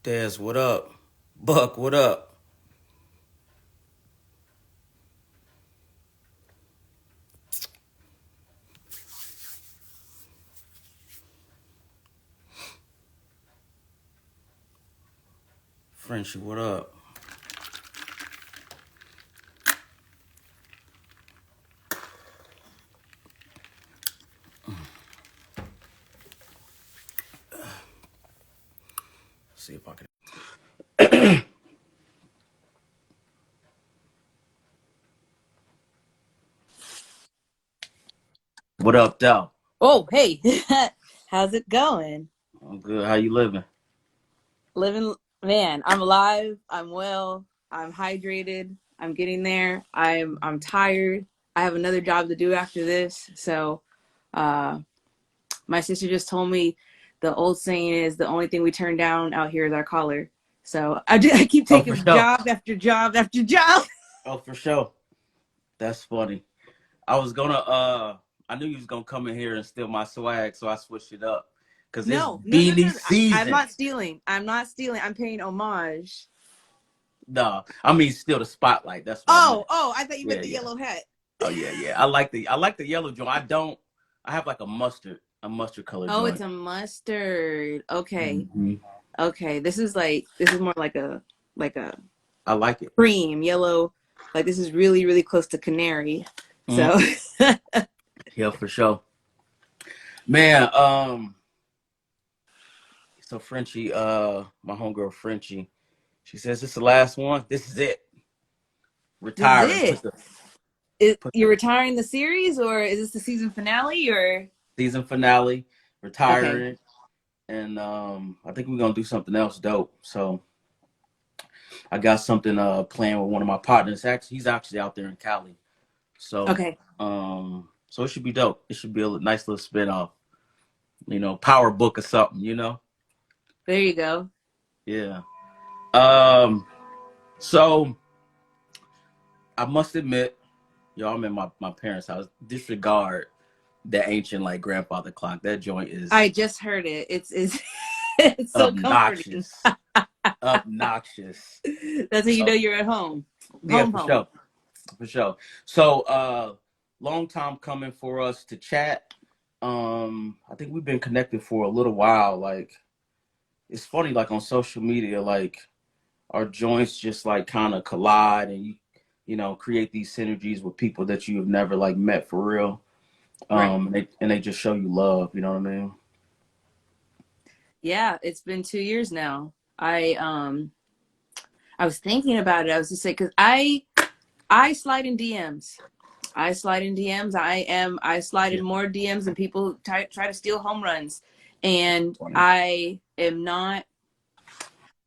Des, what up? Buck, what up? Frenchie, what up? See if I can. What up, Dow? Oh, hey, how's it going? I'm good. How you living? Living, man, I'm alive, I'm well, I'm hydrated, I'm getting there. I'm tired. I have another job to do after this. So, uh, my sister just told me the old saying is the only thing we turn down out here is our collar. So I keep Oh, for taking sure. job after job after job. Oh, for sure. That's funny. I was gonna I knew you was gonna come in here and steal my swag, so I switched it up. Cause it's No, no, no, beanie no. I'm season. not stealing. I'm not stealing. I'm paying homage. No, I mean steal the spotlight. That's what I meant. Oh, I thought you meant Yeah, the yeah. yellow hat. Oh yeah, yeah. I like the yellow joint. I have like a mustard color Oh, it's joint. a mustard. Okay. Hmm. Okay. This is more like a I like it. cream yellow. Like this is really, really close to canary. Mhm. So Yeah, for sure. Man, so Frenchie, my homegirl Frenchie, she says this is the last one. This is it. this is Retiring. it. Put You're retiring the series or is this the season finale or season finale, okay. retiring, and I think we're gonna do something else dope. So I got something planned with one of my partners. Actually, he's actually out there in Cali. So Okay. so it should be dope. It should be a nice little spin off. Power book or something. There you go. Yeah. Um. So I must admit, y'all, I'm in my parents' house. Disregard that ancient like grandfather clock. That joint is I just heard it. It's it's so comforting. obnoxious. Obnoxious. That's how you know So you're at home. yeah, Home for home. sure. For sure. So long time coming for us to chat. I think we've been connected for a little while. Like it's funny, like on social media, like our joints just like kind of collide and you create these synergies with people that you have never like met for real. Right. And they just show you love, you know what I mean? Yeah, it's been 2 years now. I was thinking about it. I was just saying because I slide in DMs. I slide in DMs. I slide Yeah. in more DMs than people try to steal home runs, and Funny.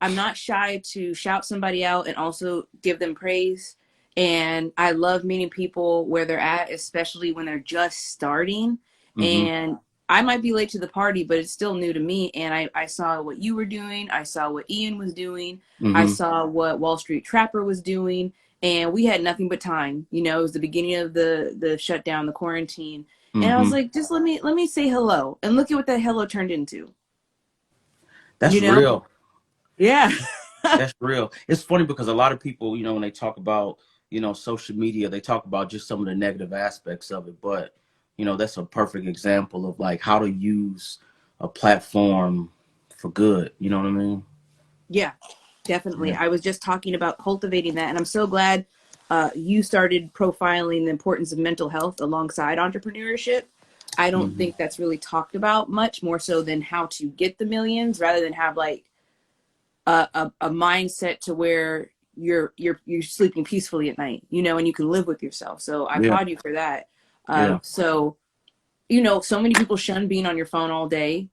I'm not shy to shout somebody out and also give them praise. And I love meeting people where they're at, especially when they're just starting. Mm-hmm. And I might be late to the party, but it's still new to me. And I saw what you were doing. I saw what Ian was doing. I Mm-hmm. saw what Wall Street Trapper was doing. And we had nothing but time. It was the beginning of the shutdown, the quarantine. And I was Mm-hmm. like, just let me say hello. And look at what that hello turned into. That's You know? real. Yeah. That's real. It's funny because a lot of people, when they talk about, social media, they talk about just some of the negative aspects of it. But, that's a perfect example of like how to use a platform for good. You know what I mean? Yeah, definitely. Yeah. I was just talking about cultivating that, and I'm so glad you started profiling the importance of mental health alongside entrepreneurship. I don't Mm-hmm. think that's really talked about much more so than how to get the millions, rather than have like a mindset to where you're sleeping peacefully at night, and you can live with yourself. So I Yeah. applaud you for that. Yeah. So so many people shun being on your phone all day.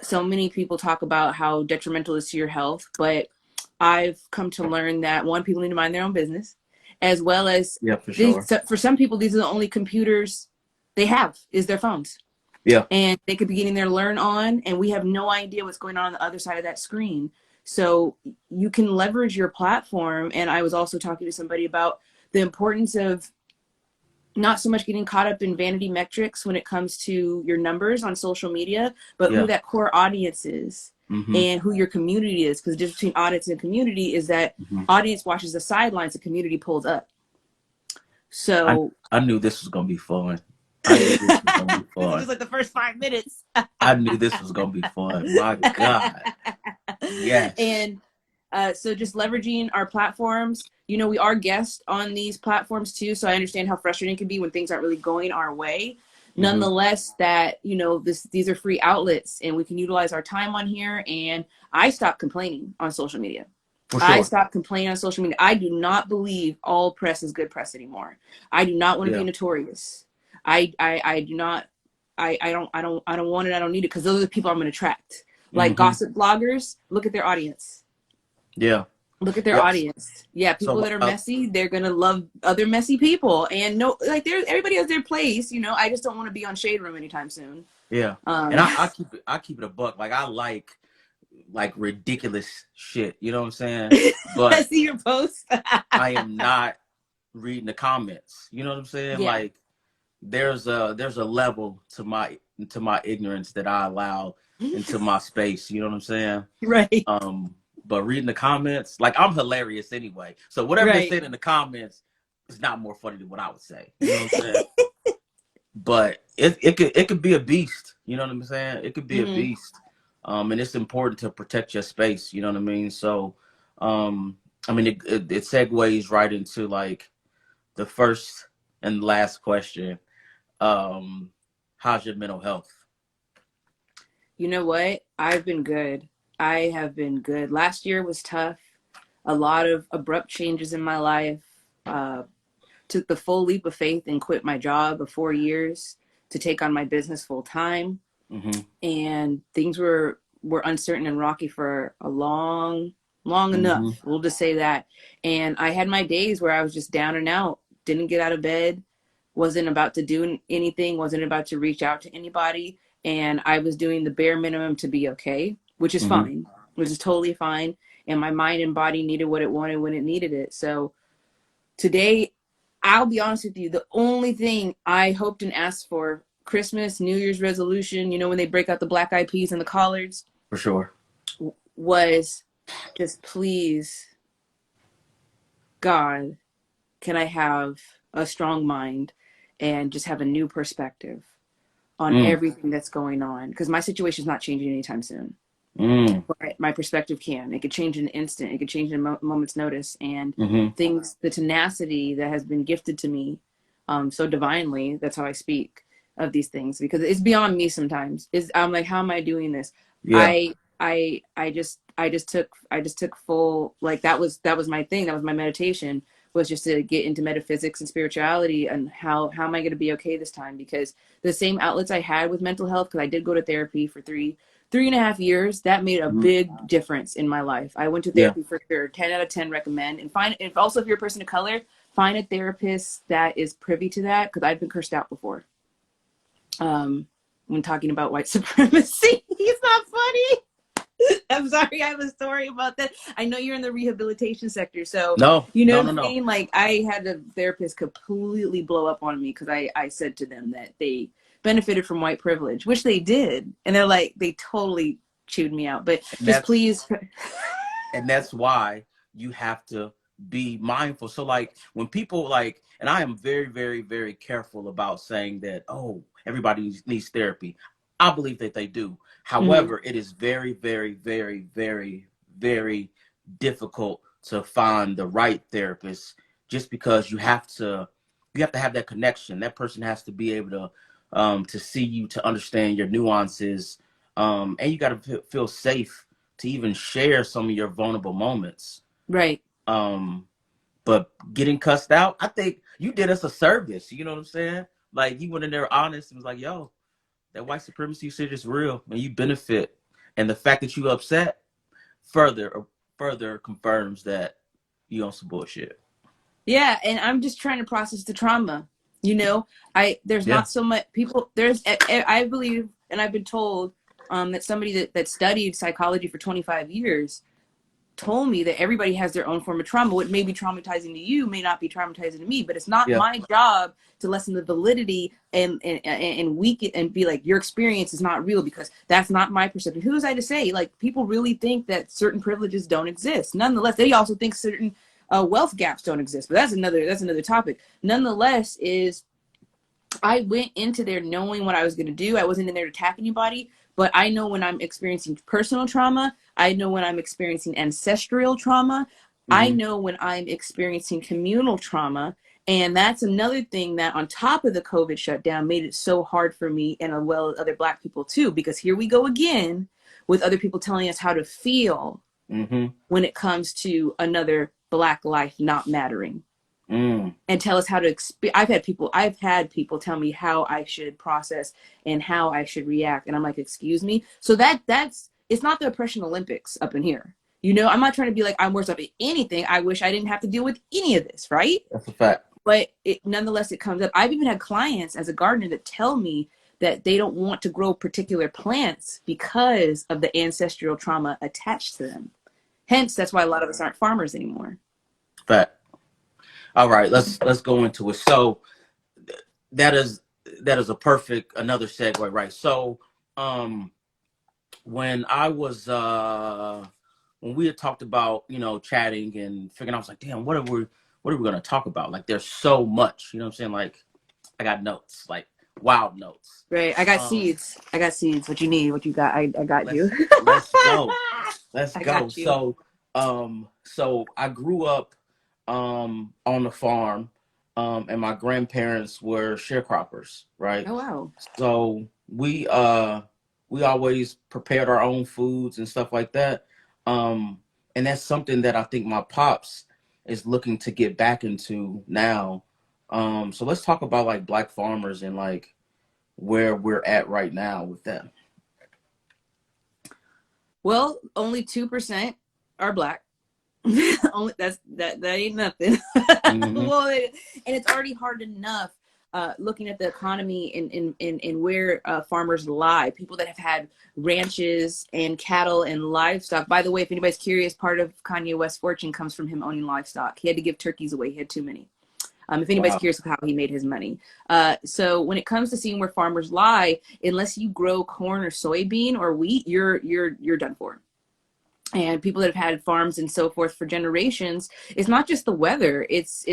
So many people talk about how detrimental it is to your health, but I've come to learn that one, people need to mind their own business, as well as Yeah, for these. sure. For some people, these are the only computers they have is their phones, Yeah. and they could be getting their learn on, and we have no idea what's going on the other side of that screen. So you can leverage your platform. And I was also talking to somebody about the importance of not so much getting caught up in vanity metrics when it comes to your numbers on social media, but who Yeah. that core audience is Mm-hmm. and who your community is. Because the difference between audience and community is that Mm-hmm. audience watches the sidelines, the community pulls up. I So I knew this was gonna be fun. I knew this was gonna be this is fun. just like the first 5 minutes. I knew this was gonna be fun. My God. Yes. And so just leveraging our platforms, you know, we are guests on these platforms too. So I understand how frustrating it can be when things aren't really going our way. Mm-hmm. Nonetheless, that, you know, these are free outlets and we can utilize our time on here. And I stopped complaining on social media. For I sure. stopped complaining on social media. I do not believe all press is good press anymore. I do not want to be Yeah. notorious. I do not. I don't want it. I don't need it because those are the people I'm going to attract. Like Mm-hmm. gossip bloggers, look at their audience. Yeah. Look at their Yep. audience. Yeah, people So that are messy, they're gonna love other messy people. And no, like there's everybody has their place. You know, I just don't want to be on Shade Room anytime soon. yeah. And Um, I keep it a buck. Like I like ridiculous shit. You know what I'm saying? I But see your post. I am not reading the comments. You know what I'm saying? Yeah, Like there's a level to my ignorance that I allow into my space. You know what I'm saying? right, Um, but reading the comments, like I'm hilarious anyway. So whatever they right. said in the comments is not more funny than what I would say. You know what I'm saying? But it could be a beast. You know what I'm saying? It could be a Hmm. beast. And it's important to protect your space. You know what I mean? So, um, I mean, it segues right into like the first and last question. Um, how's your mental health? You know what? I've been good. I have been good. Last year was tough. A lot of abrupt changes in my life. Uh, took the full leap of faith and quit my job of 4 years to take on my business full time. Mm-hmm. And things were uncertain and rocky for a long Mm-hmm. enough. We'll just say that. And I had my days where I was just down and out, didn't get out of bed, wasn't about to do anything, wasn't about to reach out to anybody, and I was doing the bare minimum to be okay, which is Mm-hmm. fine, which is totally fine. And my mind and body needed what it wanted when it needed it. So today, I'll be honest with you, the only thing I hoped and asked for Christmas, New Year's resolution, you know, when they break out the black eyed peas and the collards, For sure. was just please, God, can I have a strong mind and just have a new perspective on Mm. everything that's going on? Because my situation is not changing anytime soon. Mm. But my perspective can. It could change in an instant. It could change in a moment's notice. And Mm-hmm. things, the tenacity that has been gifted to me so divinely, that's how I speak of these things because it's beyond me sometimes. I'm like, how am I doing this? Yeah. I just took full, like that was my thing. That was my meditation, was just to get into metaphysics and spirituality and how am I going to be okay this time? Because the same outlets I had with mental health, because I did go to therapy for 3.5 years, that made a Mm-hmm. big difference in my life. I went to Yeah. therapy for sure. 10 out of 10 recommend. And find, if also, if you're a person of color, find a therapist that is privy to that, because I've been cursed out before. When talking about white supremacy. It's not funny. I'm sorry, I have a story about that. I know you're in the rehabilitation sector, so No. you know No. what No. I'm No. saying? Like, I had a therapist completely blow up on me because I said to them that they benefited from white privilege, which they did. And they're like, they totally chewed me out. But And just that's please. and that's why you have to be mindful. So like when people like, and I am very, very, very careful about saying that, oh, everybody needs therapy. I believe that they do. Mhm. However, it is very, very, very, very, very difficult to find the right therapist just because you have to have that connection. That person has to be able to see you, to understand your nuances, and you got to feel safe to even share some of your vulnerable moments. Right. Um, but getting cussed out, I think you did us a service. You know what I'm saying? Like you went in there honest and was like, "Yo, that white supremacy shit is real, and you benefit." And the fact that you upset further confirms that you on some bullshit. Yeah, and I'm just trying to process the trauma. You know, there's Yeah. not so much people. I believe, and I've been told that somebody that studied psychology for 25 years, told me that everybody has their own form of trauma. What may be traumatizing to you may not be traumatizing to me, but it's not Yeah. my job to lessen the validity and weaken and be like, your experience is not real, because that's not my perception. Who was I to say? Like, people really think that certain privileges don't exist. Nonetheless, they also think certain wealth gaps don't exist, but that's another topic. Nonetheless, is I went into there knowing what I was going to do. I wasn't in there to attack anybody, but I know when I'm experiencing personal trauma. I know when I'm experiencing ancestral trauma. I Mm-hmm. know when I'm experiencing communal trauma. And that's another thing that, on top of the COVID shutdown, made it so hard for me, and as well as other Black people too, because here we go again with other people telling us how to feel Mm-hmm. when it comes to another Black life not mattering, Mm. and tell us how to I've had people tell me how I should process and how I should react, and I'm like, excuse me. So that's it's not the oppression Olympics up in here. I'm not trying to be like I'm worse up at anything. I wish I didn't have to deal with any of this, right? That's a fact. But nonetheless, it comes up. I've even had clients as a gardener that tell me that they don't want to grow particular plants because of the ancestral trauma attached to them. Hence, that's why a lot of us aren't farmers anymore. Fact. All right, let's go into it. So that is that is a perfect another segue, right? So um when I was when we had talked about, chatting and figuring out, I was like, damn, what are we gonna talk about? Like, there's so much, you know what I'm saying? Like, I got notes, like wild notes. Right. I got Um seeds. I got seeds. What you need, what you got, I got you. let's go. Let's I go. got you. So I grew up on the farm, and my grandparents were sharecroppers, right? Oh, wow. So we always prepared our own foods and stuff like that. And that's something that I think my pops is looking to get back into now. So let's talk about like Black farmers and like where we're at right now with them. Well, only 2% are Black. Only that ain't nothing. Hmm. Well, and it's already hard enough looking at the economy and where farmers lie. People that have had ranches and cattle and livestock. By the way, if anybody's curious, part of Kanye West's fortune comes from him owning livestock. He had to give turkeys away. He had too many. If anybody's Wow. curious of how he made his money. So when it comes to seeing where farmers lie, unless you grow corn or soybean or wheat, you're done for. And people that have had farms and so forth for generations, it's not just the weather. It's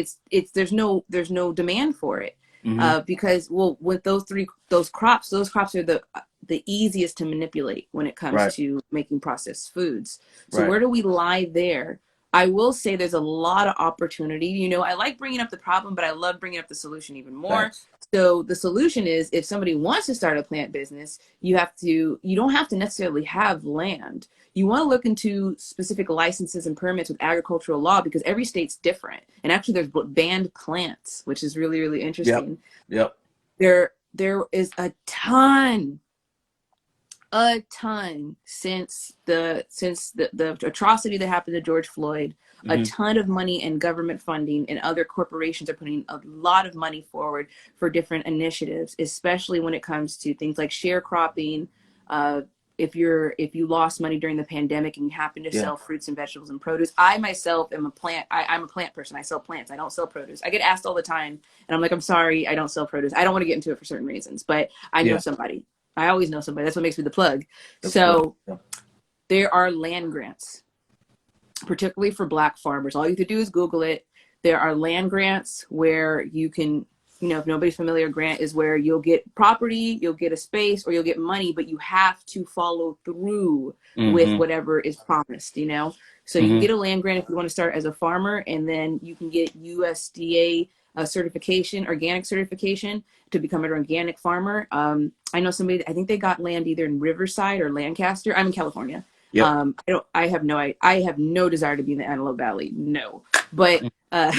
there's no demand for it. Hmm. Because, well, with those crops are the easiest to manipulate when it comes Right. to making processed foods. So Right. where do we lie there? I will say there's a lot of opportunity. I like bringing up the problem, but I love bringing up the solution even more. Thanks. So the solution is, if somebody wants to start a plant business, you don't have to necessarily have land. You want to look into specific licenses and permits with agricultural law, because every state's different. And actually, there's banned plants, which is really, really Yep. interesting. Yep. There is a ton since the atrocity that happened to George Floyd. A Hmm. ton of money and government funding, and other corporations are putting a lot of money forward for different initiatives, especially when it comes to things like sharecropping. uh, if you lost money during the pandemic and you happen to Yeah. sell fruits and vegetables and produce. I myself am I'm a plant person. I sell plants. I don't sell produce. I get asked all the time, and I'm like, I'm sorry, I don't sell produce. I don't want to get into it for certain reasons, but I know Yeah. somebody. I always know somebody. That's what makes me the plug. That's good. So Yeah. there are land grants, particularly for Black farmers. All you have to do is Google it. There are land grants where you can, if nobody's familiar, grant is where you'll get property, you'll get a space, or you'll get money, but you have to follow through with Hmm. whatever is promised. So you can Hmm. get a land grant if you want to start as a farmer, and then you can get USDA certification, organic certification, to become an organic farmer. I know somebody, I think they got land either in Riverside or Lancaster. I'm in California. Yep. I have no desire to be in the Antelope Valley. No, but uh,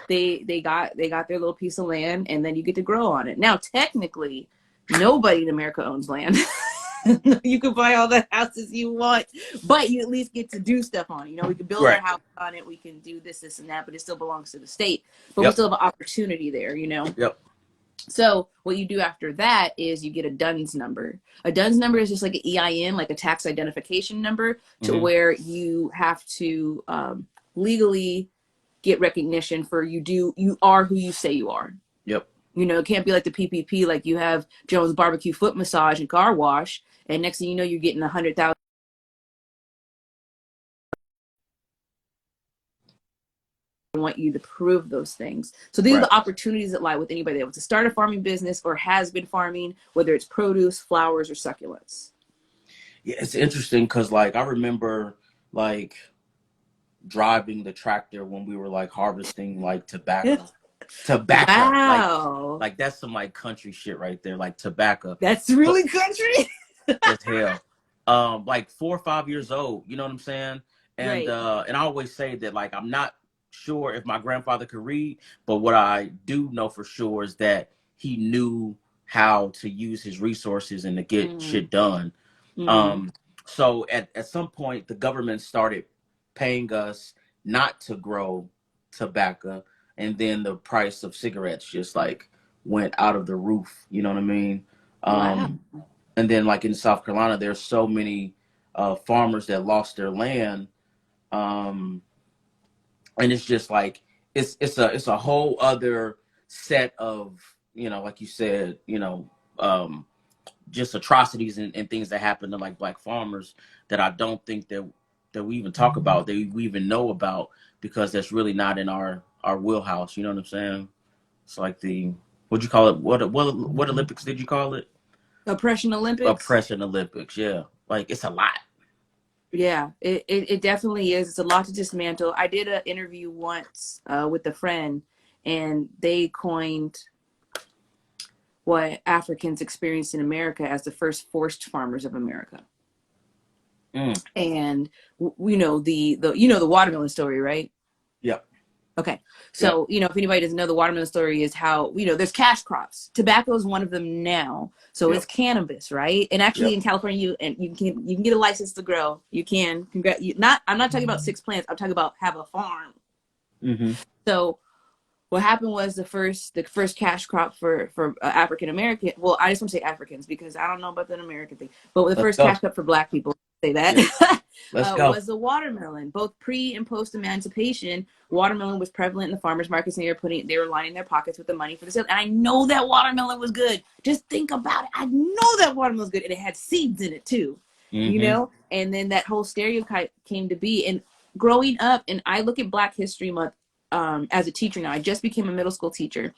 they got their little piece of land, and then you get to grow on it. Now, technically, nobody in America owns land. You can buy all the houses you want, but you at least get to do stuff on it. We can build our Right. house on it. We can do this, and that, but it still belongs to the state. But we Yep. still have an opportunity there. Yep. So what you do after that is you get a DUNS number. A DUNS number is just like an EIN, like a tax identification number, to Mm-hmm. where you have to legally get recognition for you are who you say you are. Yep. You know, it can't be like the PPP, like you have Jones Barbecue Foot Massage and Car Wash, and next thing you know, you're getting 100,000. Want you to prove those things. So these are Right. the opportunities that lie with anybody that wants to start a farming business or has been farming, whether it's produce, flowers, or succulents. Yeah, it's interesting because like I remember like driving the tractor when we were like harvesting like tobacco Wow. like that's some like country shit right there, like tobacco. That's So really country. as hell. Like 4 or 5 years old, you know what I'm saying? Right. And I always say that like I'm not sure if my grandfather could read, but what I do know for sure is that he knew how to use his resources and to get Mm, shit done. mm, Um, so at some point the government started paying us not to grow tobacco, and then the price of cigarettes just like went out of the roof, you know what I mean? wow. And then like in South Carolina, there's so many farmers that lost their land, um, and it's just like it's a whole other set of, like you said, just atrocities and things that happen to like black farmers that I don't think that we even talk about, that we even know about, because that's really not in our wheelhouse. You know what I'm saying? It's like the, what'd you call it? What Olympics did you call it? Oppression Olympics. Oppression Olympics. Yeah, like it's a lot. Yeah, it definitely is. It's a lot to dismantle. I did an interview once with a friend, and they coined what Africans experienced in America as the first forced farmers of America. Mm. And you know the watermelon story, right? Yep. Okay. Yep. So, if anybody doesn't know, the watermelon story is how, there's cash crops. Tobacco is one of them now. So it's Yep. cannabis, right? And actually Yep. in California, you can get a license to grow. You can. I'm not talking about 6 plants. I'm talking about have a farm. Mm-hmm. So what happened was the first cash crop for African American. Well, I just want to say Africans because I don't know about the American thing. But the Let's first go. cash crop for Black people, say Yeah. that, Let's go. was the watermelon. Both pre and post emancipation, watermelon was prevalent in the farmers markets, and they were lining their pockets with the money for the sale. And I know that watermelon was good. Just think about it. I know that watermelon was good, and it had seeds in it too. Mm-hmm. And then that whole stereotype came to be. And growing up, and I look at Black History Month as a teacher now. I just became a middle school teacher.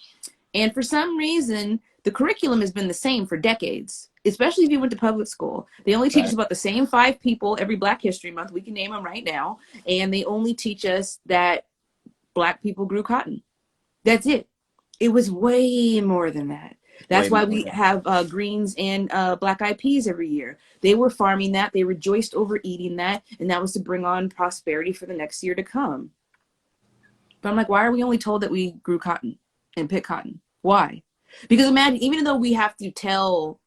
And for some reason, the curriculum has been the same for decades, especially if you went to public school. They only teach us Right. about the same 5 people every Black History Month. We can name them right now. And they only teach us that Black people grew cotton. That's it. It was way more than that. Way That's why more we than. have greens and black eyed peas every year. They were farming that. They rejoiced over eating that. And that was to bring on prosperity for the next year to come. But I'm like, why are we only told that we grew cotton and picked cotton? Why? Because imagine, even though we have to,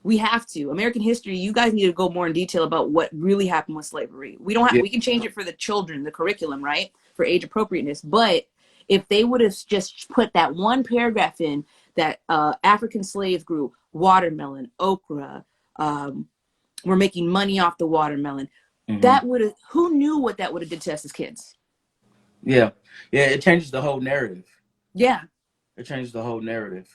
American history, you guys need to go more in detail about what really happened with slavery. Yeah. We can change it for the children, the curriculum, right? For age appropriateness. But if they would have just put that one paragraph in that African slaves grew watermelon, okra, we're making money off the watermelon, Mm-hmm. that would have, who knew what that would have did to us as kids? Yeah. Yeah. It changes the whole narrative. Yeah. It changed the whole narrative.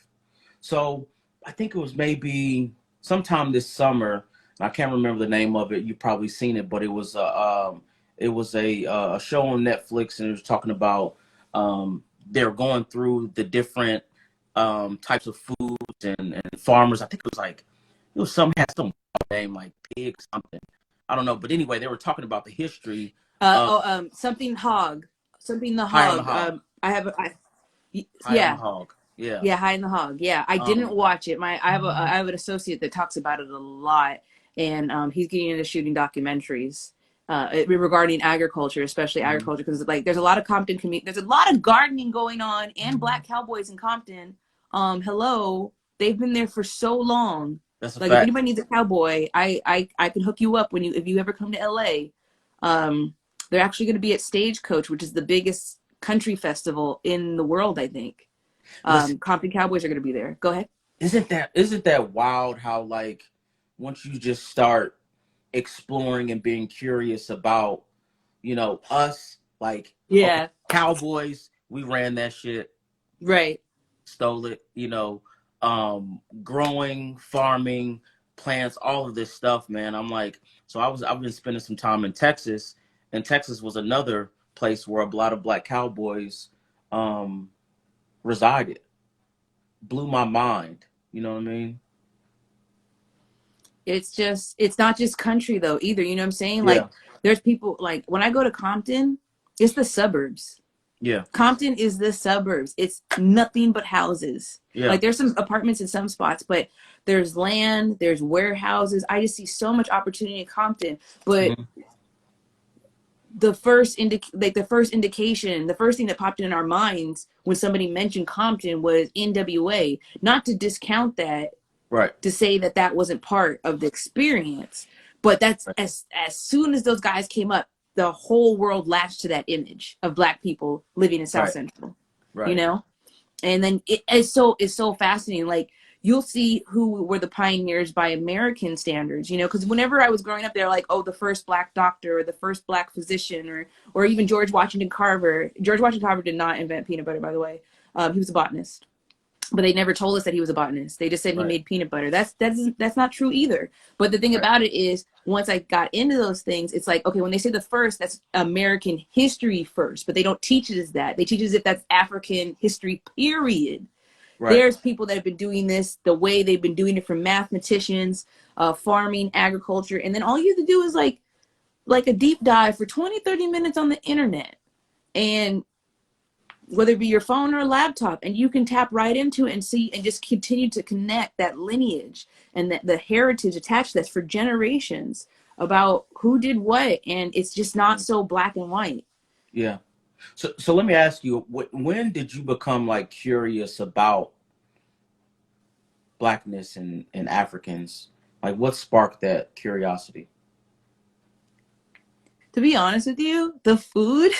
So I think it was maybe sometime this summer. I can't remember the name of it. You've probably seen it, but it was a show on Netflix, and it was talking about they're going through the different types of foods and farmers. I think it was some had some name like pig something. I don't know, but anyway, they were talking about the history of Something hog, something the High on the hog. Hog. High on the Yeah, Hog. Yeah. yeah, high in the hog. Yeah, I didn't Um, watch it. I have an associate that talks about it a lot, and he's getting into shooting documentaries regarding agriculture, especially mhm. agriculture, because like there's a lot of Compton community, there's a lot of gardening going on, and Black cowboys in Compton. Hello, they've been there for so long. That's a Like if fact. anybody needs a cowboy, I can hook you up if you ever come to LA. They're actually going to be at Stagecoach, which is the biggest country festival in the world, I think. Listen, Compton Cowboys are going to be there. Go ahead. isn't that wild how like once you just start exploring and being curious about, us, like, okay, Yeah. Cowboys, we ran that shit, Right. stole it, growing, farming, plants, all of this stuff, man. I'm like, so I've been spending some time in Texas, and Texas was another place where a lot of black cowboys um resided. Blew my mind. You know what I mean? It's not just country though either. You know what I'm saying? Yeah, Like there's people like when I go to Compton, it's the suburbs. yeah, Compton is the suburbs. It's nothing but houses. yeah. Like there's some apartments in some spots, but there's land, there's warehouses. I just see so much opportunity in Compton. But Hmm. the first indication, the first thing that popped in our minds when somebody mentioned Compton was NWA. Not to discount that, Right, to say that that wasn't part of the experience, but that's right, as soon as those guys came up, the whole world latched to that image of black people living in South right, Central, you right. know. And then it's so fascinating. Like you'll see who were the pioneers by American standards, because whenever I was growing up, they're like, oh, the first black doctor or the first black physician, or even George Washington Carver. George Washington Carver did not invent peanut butter, by the way. He was a botanist, but they never told us that he was a botanist. They just said he Right. made peanut butter. That's not true either. But the thing Right. about it is, once I got into those things, it's like, okay, when they say the first, that's American history first, but they don't teach it as that. They teach it as if that's African history, period. Right. There's people that have been doing this the way they've been doing it, from mathematicians, farming, agriculture, and then all you have to do is like a deep dive for 20, 30 minutes on the internet, and whether it be your phone or laptop, and you can tap right into it and see and just continue to connect that lineage and that the heritage attached to this for generations about who did what. And it's just not so black and white. Yeah. So let me ask you, when did you become like curious about blackness and Africans? Like, what sparked that curiosity? To be honest with you, the food,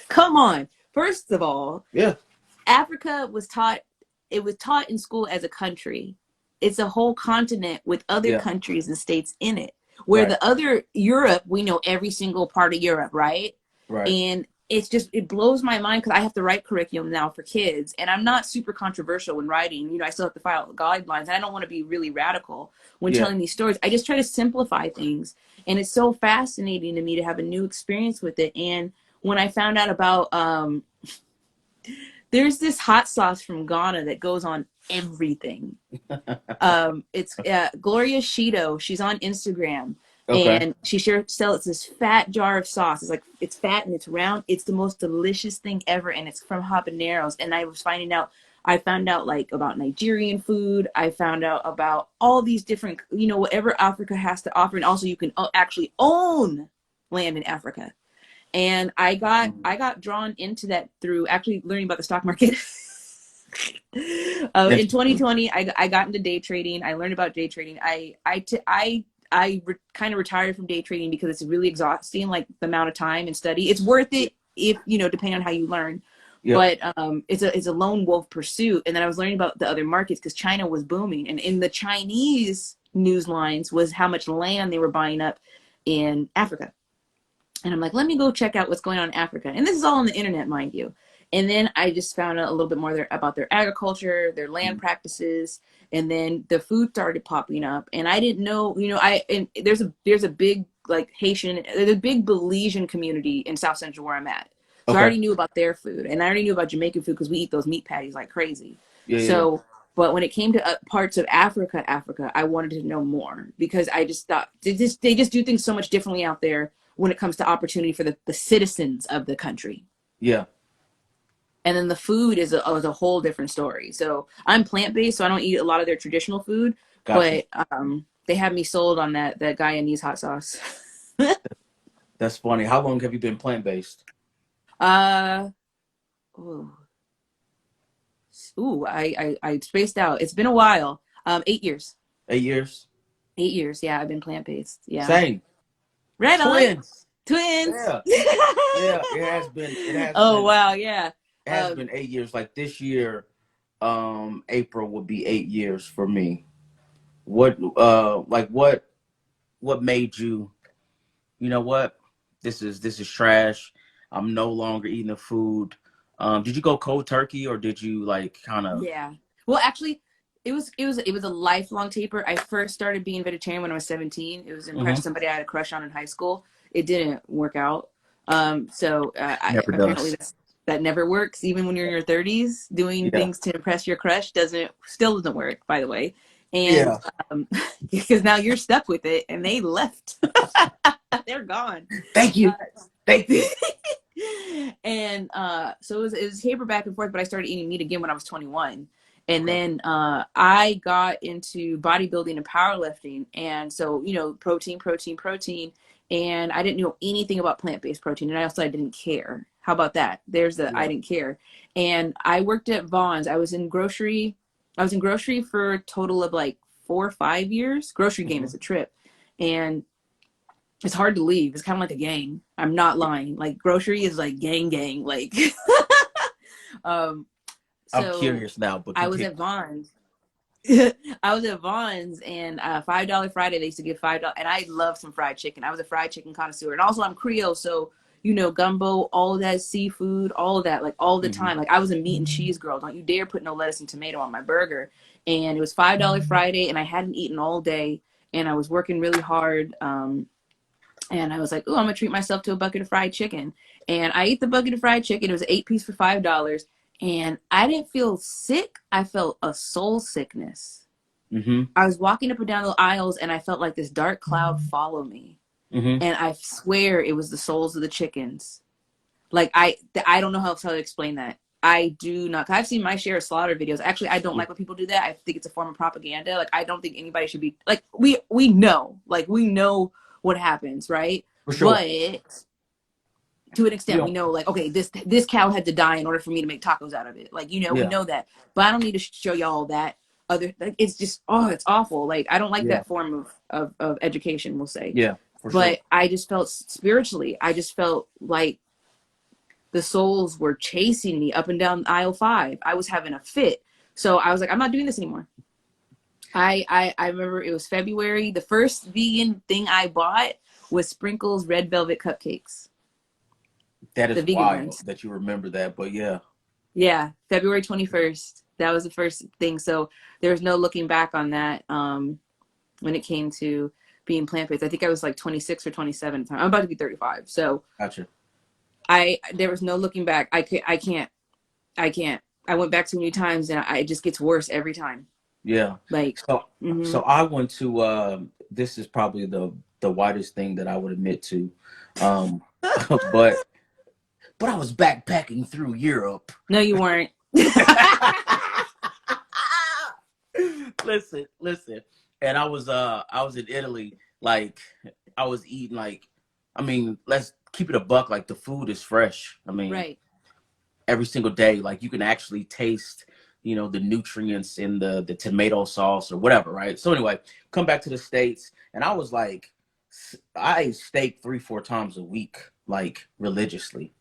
come on. First of all, Yeah. Africa was taught, it was taught in school as a country. It's a whole continent with other Yeah. countries and states in it. Where Right. the other Europe, we know every single part of Europe, right? Right. And it blows my mind because I have to write curriculum now for kids, and I'm not super controversial when writing. I still have to file guidelines, and I don't want to be really radical when Yeah. telling these stories. I just try to simplify things, and it's so fascinating to me to have a new experience with it. And when I found out about there's this hot sauce from Ghana that goes on everything. It's Gloria Shido. She's on Instagram, Okay. and she sells this fat jar of sauce. It's like, it's fat and it's round. It's the most delicious thing ever, and it's from habaneros. And I found out like about Nigerian food. I found out about all these different, whatever Africa has to offer, and also you can actually own land in Africa. And I got Mhm. I got drawn into that through actually learning about the stock market. In Interesting. 2020, I got into day trading. I learned about day trading. Kind of retired from day trading because it's really exhausting, like the amount of time and study. It's worth Yeah. it if depending on how you learn, Yep. but it's a lone wolf pursuit. And then I was learning about the other markets because China was booming, and in the Chinese news lines was how much land they were buying up in Africa. And I'm like, let me go check out what's going on in Africa. And this is all on the internet, mind you. And then I just found out a little bit more about their agriculture, their land Mhm. practices, and then the food started popping up. And I didn't know, and there's a big like there's a big Belizean community in South Central where I'm at. So I Okay. already knew about their food, and I already knew about Jamaican food because we eat those meat patties like crazy. Yeah. Yeah. Yeah. So, but when it came to parts of Africa, I wanted to know more because I just thought they just do things so much differently out there when it comes to opportunity for the citizens of the country. Yeah. And then the food is a whole different story. So I'm plant based, so I don't eat a lot of their traditional food, Got you. but they have me sold on that Guyanese hot sauce. That's funny. How long have you been plant based? uh, ooh, I spaced out. It's been a while. 8 years. 8 years. 8 years. Yeah, I've been plant based. Yeah. Same. Right on. Twins. Twins. Yeah. Yeah. It has been. It has Oh been. wow, yeah. It has been 8 years. Like this year, April will be 8 years for me. What made you, you know what? This is trash. I'm no longer eating the food. Did you go cold turkey or did you like kind of? Yeah. Well, actually, it was a lifelong taper. I first started being vegetarian when I was 17. It was to impress Hmm. somebody I had a crush on in high school. It didn't work out. So Never apparently does. that never works. Even when you're in your 30s, doing Yeah. things to impress your crush still doesn't work. By the way, and Yeah. because now you're stuck with it, and they left. They're gone. Thank Uh, you. Thank you. and so it was taper back and forth, but I started eating meat again when I was 21. And Okay. then I got into bodybuilding and powerlifting. And so, protein, protein, protein. And I didn't know anything about plant-based protein. And I didn't care. How about that? I Yeah. didn't care. And I worked at Vaughn's. I was in grocery for a total of like 4 or 5 years. Grocery game Hmm. is a trip. And it's hard to leave. It's kind of like a gang. I'm not lying. Like grocery is like gang, like. um, I'm so curious now, but I was continue. at Vaughn's. I was at Vaughn's, and $5 Friday they used to give $5, and I love some fried chicken. I was a fried chicken connoisseur, and also I'm Creole, so gumbo, all of that seafood, all of that, like all the Hmm. time. Like I was a meat and cheese girl. Don't you dare put no lettuce and tomato on my burger. And it was $5 Friday, and I hadn't eaten all day, and I was working really hard. And I was like, "Oh, I'm gonna treat myself to a bucket of fried chicken." And I ate the bucket of fried chicken. It was 8 piece for $5, and I didn't feel sick. I felt a soul sickness. Hmm. I was walking up and down the aisles, and I felt like this dark cloud follow me. Hmm. And I swear it was the souls of the chickens. Like I don't know how to explain that. I do not. I've seen my share of slaughter videos. Actually, I don't Yeah. like when people do that. I think it's a form of propaganda. Like I don't think anybody should be like we know what happens, right? For sure. But to an We extent, we don't. know like okay, this cow had to die in order for me to make tacos out of it. Like we Yeah. know that. But I don't need to show y'all that. Like it's just it's awful. Like I don't like Yeah. that form of education. We'll say, Yeah. For sure. but I just felt spiritually. I just felt like the souls were chasing me up and down aisle 5. I was having a fit. So I was like, I'm not doing this anymore. I remember it was February. The first vegan thing I bought was Sprinkles red velvet cupcakes, That the is vegan wild ones. that you remember that, but yeah. Yeah, February 21st. That was the first thing. So there was no looking back on that when it came to being plant-based. I think I was like 26 or 27 at the time. I'm about to be 35. So Gotcha. there was no looking back. I can't. I went back too many times, and it just gets worse every time. Yeah. Like, So mm-hmm. so I went to this is probably the widest thing that I would admit to. Um but I was backpacking through Europe. No, you weren't. Listen. And I was in Italy, like I was eating like, I mean, let's keep it a buck, like the food is fresh. I mean, Right. every single day, like you can actually taste, the nutrients in the tomato sauce or whatever, right? So anyway, come back to the States, and I was like, I ate steak 3 4 times a week, like religiously,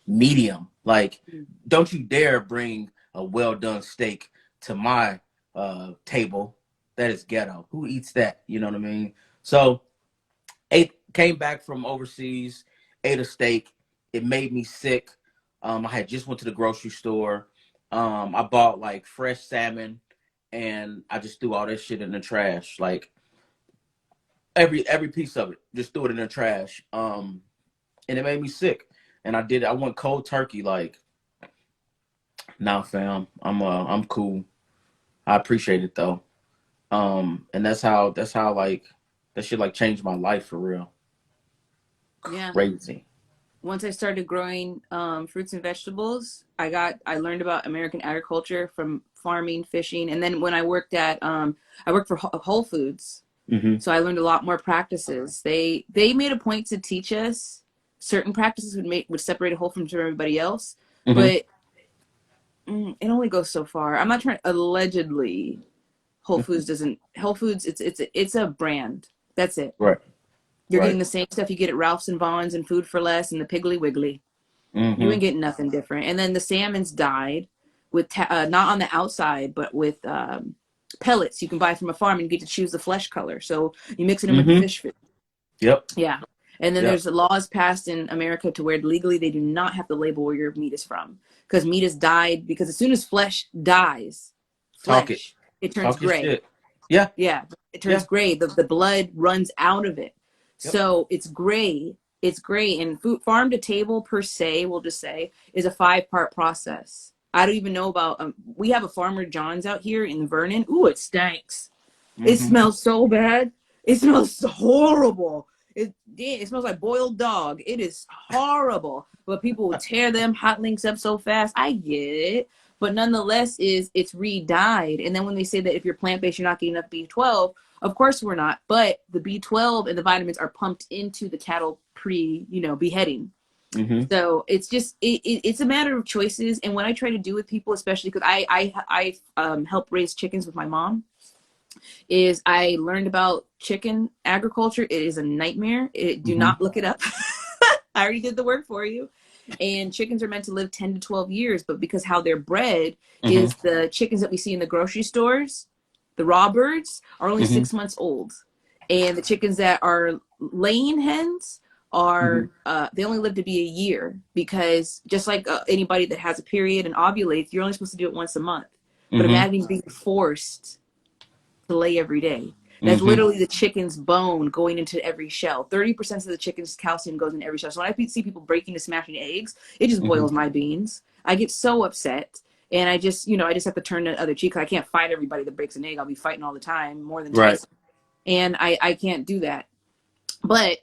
medium. Like, don't you dare bring a well done steak to my table. That is ghetto. Who eats that? You know what I mean? So came back from overseas, ate a steak. It made me sick. I had just went to the grocery store. I bought like fresh salmon, and I just threw all that shit in the trash. Like every piece of it, just threw it in the trash. And it made me sick. And I went cold turkey. Like, nah, fam, I'm cool. I appreciate it though. And that's how like that shit like changed my life for real. Yeah. Crazy. Once I started growing fruits and vegetables, I learned about American agriculture from farming, fishing, and then when I worked for Whole Foods, Hmm. so I learned a lot more practices. They made a point to teach us certain practices would separate a whole from everybody else, Hmm. but it only goes so far. I'm not trying. Allegedly, Whole Foods. It's a brand. That's it. Right. You're getting Right. the same stuff you get at Ralph's and Vaughn's and Food for Less and the Piggly Wiggly. You Mm-hmm. ain't getting nothing different. And then the salmon's dyed with not on the outside, but with pellets you can buy from a farm, and you get to choose the flesh color. So you mix it in with the Mm-hmm. fish food. Yep. Yeah. And then Yep. there's laws passed in America to where legally they do not have to label where your meat is from, because meat is dyed. Because as soon as flesh dies, Talk it. it turns Talk your gray. shit. Yeah. Yeah, it turns Yeah. gray. The blood runs out of it. Yep. So it's gray. It's gray. And food, farm to table per se, we'll just say, is a 5-part process. I don't even know about, we have a Farmer John's out here in Vernon. Ooh, it stinks. It Mm-hmm. smells so bad. It smells horrible. It smells like boiled dog. It is horrible. But people will tear them hot links up so fast. I get it. But nonetheless, it's re-dyed. And then when they say that if you're plant-based, you're not getting enough B12, of course we're not. But the B12 and the vitamins are pumped into the cattle beheading. Mm-hmm. So it's just it's a matter of choices. And what I try to do with people, especially because I help raise chickens with my mom, is I learned about chicken agriculture. It is a nightmare. Do Mm-hmm. not look it up. I already did the work for you. And chickens are meant to live 10 to 12 years, but because how they're bred Mm-hmm. is the chickens that we see in the grocery stores, the raw birds, are only Mm-hmm. 6 months old. And the chickens that are laying hens Mm-hmm. are they only live to be a year, because just like anybody that has a period and ovulates, you're only supposed to do it once a month. But Mm-hmm. imagine being forced to lay every day. That's Mm-hmm. literally the chicken's bone going into every shell. 30% of the chicken's calcium goes in every shell. So when I see people breaking and smashing eggs, it just Mm-hmm. boils my beans. I get so upset. And I just have to turn the other cheek. I can't fight everybody that breaks an egg. I'll be fighting all the time, more than Right. Tyson. And I can't do that. But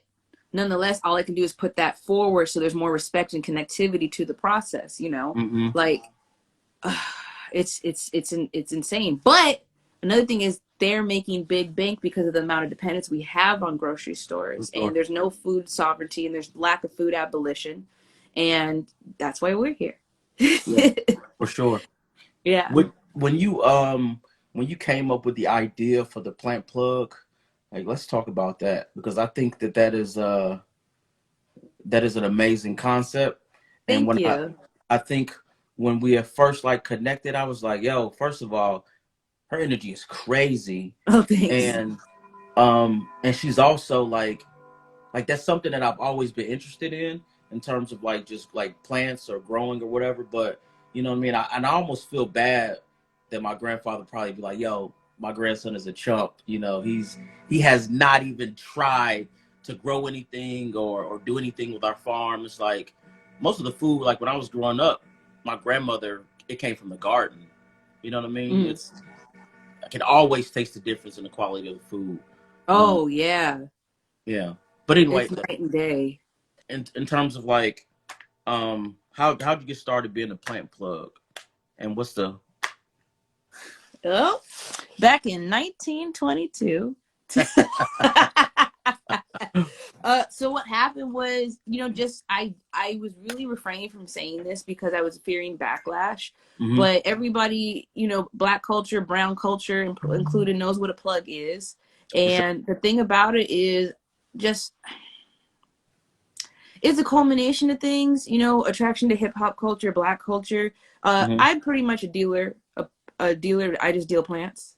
nonetheless, all I can do is put that forward so there's more respect and connectivity to the process. Mm-hmm. Like, it's insane. But another thing is they're making big bank because of the amount of dependence we have on grocery For stores, and sure. there's no food sovereignty, and there's lack of food abolition, and that's why we're here. Yeah. For sure. Yeah. When you came up with the idea for the plant plug, like let's talk about that because I think that is an amazing concept. And Thank when I you. I think when we have first like connected, I was like, yo, first of all, her energy is crazy. Oh, thanks. And she's also like that's something that I've always been interested in terms of like just like plants or growing or whatever. But you know what I mean? And I almost feel bad that my grandfather probably be like, yo, my grandson is a chump. He has not even tried to grow anything or do anything with our farm. It's like most of the food, like when I was growing up, my grandmother, it came from the garden. You know what I mean? Mm. It's I can always taste the difference in the quality of the food. Um, Oh, yeah. yeah. But anyway, It's night and day. in terms of like how'd you get started being a plant plug and what's the Oh, back in 1922. So what happened was, just I was really refraining from saying this because I was fearing backlash. mm-hmm, But everybody, black culture, brown culture included, knows what a plug is. for sure. And the thing about it is just it's a culmination of things, attraction to hip hop culture, black culture. Mm-hmm, I'm pretty much a dealer. I just deal plants.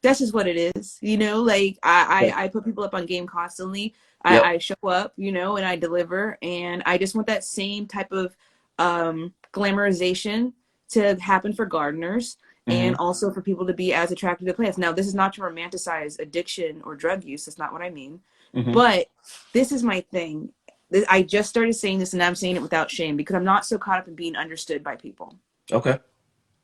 That's just what it is, like yeah, I put people up on game constantly. yep, I show up, and I deliver, and I just want that same type of glamorization to happen for gardeners, mm-hmm, and also for people to be as attracted to plants. Now, this is not to romanticize addiction or drug use. That's not what I mean. mm-hmm, But this is my thing. I just started saying this, and I'm saying it without shame, because I'm not so caught up in being understood by people. okay,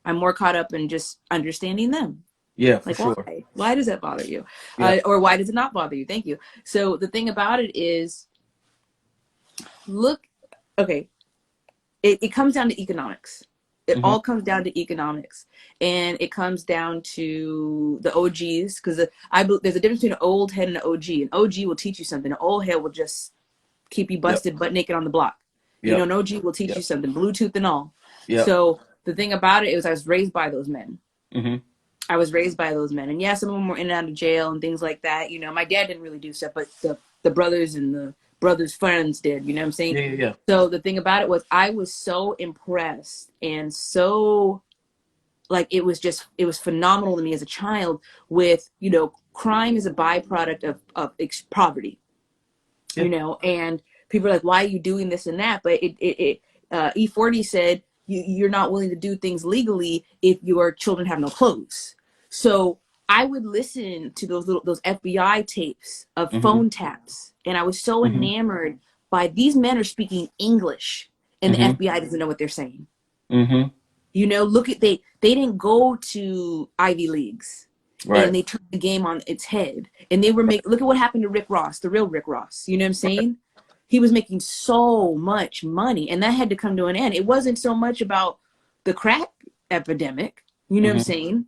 I'm more caught up in just understanding them. yeah, for Like, sure, why? Why does that bother you? yeah, Or why does it not bother you? Thank you. So the thing about it is, look, okay, it comes down to economics. It mm-hmm, all comes down to economics, and it comes down to the OGs, because there's a difference between an old head and an OG. An OG will teach you something. An old head will just keep you yep, busted butt naked on the block. yep, An OG will teach you yep, something, Bluetooth and all. yep, So the thing about it is, I was raised by those men. mm-hmm, I was raised by those men, and yeah, some of them were in and out of jail and things like that. My dad didn't really do stuff, but the brothers and the brother's friends did. You know what I'm saying? Yeah, yeah, yeah. So the thing about it was I was so impressed and so like it was phenomenal to me as a child with, you know, crime is a byproduct of poverty, Yeah. you know, and people are like, why are you doing this and that? But E40 said you're not willing to do things legally if your children have no clothes. So I would listen to those FBI tapes of Mm-hmm. phone taps, and I was so Mm-hmm. enamored by these men are speaking English, and the Mm-hmm. FBI doesn't know what they're saying. Mm-hmm. You know, look at they didn't go to Ivy Leagues and Right. they turned the game on its head. And they were making look at what happened to Rick Ross, the real Rick Ross. You know what I'm saying? He was making so much money and that had to come to an end. It wasn't so much about the crack epidemic, you know what I'm Mm-hmm. saying?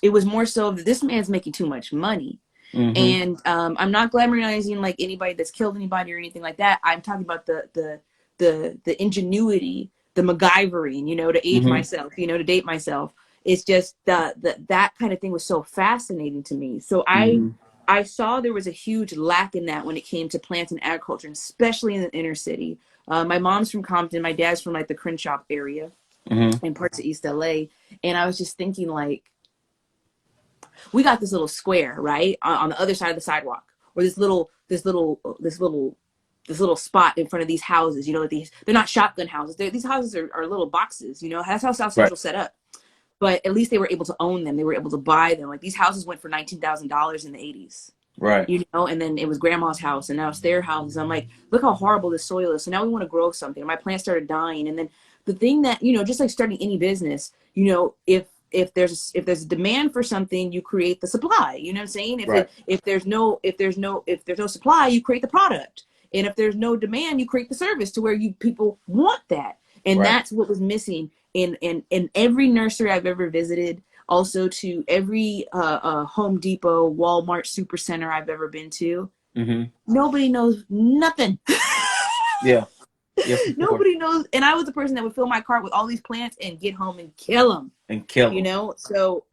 It was more so that this man's making too much money. Mm-hmm. And I'm not glamorizing like anybody that's killed anybody or anything like that. I'm talking about the ingenuity, the MacGyvering, you know, to age Mm-hmm. myself, you know, to date myself. It's just that kind of thing was so fascinating to me. So Mm-hmm. I saw there was a huge lack in that when it came to plant and agriculture, especially in the inner city. My mom's from Compton, my dad's from like the Crenshaw area Mm-hmm. and parts of East LA, and I was just thinking like we got this little square right on the other side of the sidewalk, or this little spot in front of these houses. You know, they're not shotgun houses. These houses are little boxes. You know, that's how South Right. Central set up. But at least they were able to own them. They were able to buy them. Like these houses went for $19,000 in the 80s. Right. You know, and then it was grandma's house, and now it's their house. I'm like, look how horrible this soil is. So now we want to grow something. My plants started dying, and then the thing that you know, just like starting any business, you know, if there's a demand for something, you create the supply. You know what I'm saying? Right. If there's no supply, you create the product, and if there's no demand, you create the service to where you people want that, and Right. that's what was missing in every nursery I've ever visited, also to every Home Depot, Walmart, Supercenter I've ever been to. Mm-hmm. Nobody knows nothing. Yeah. Yeah, for sure. Nobody knows. And I was the person that would fill my cart with all these plants and get home and kill them. And kill You them. know, so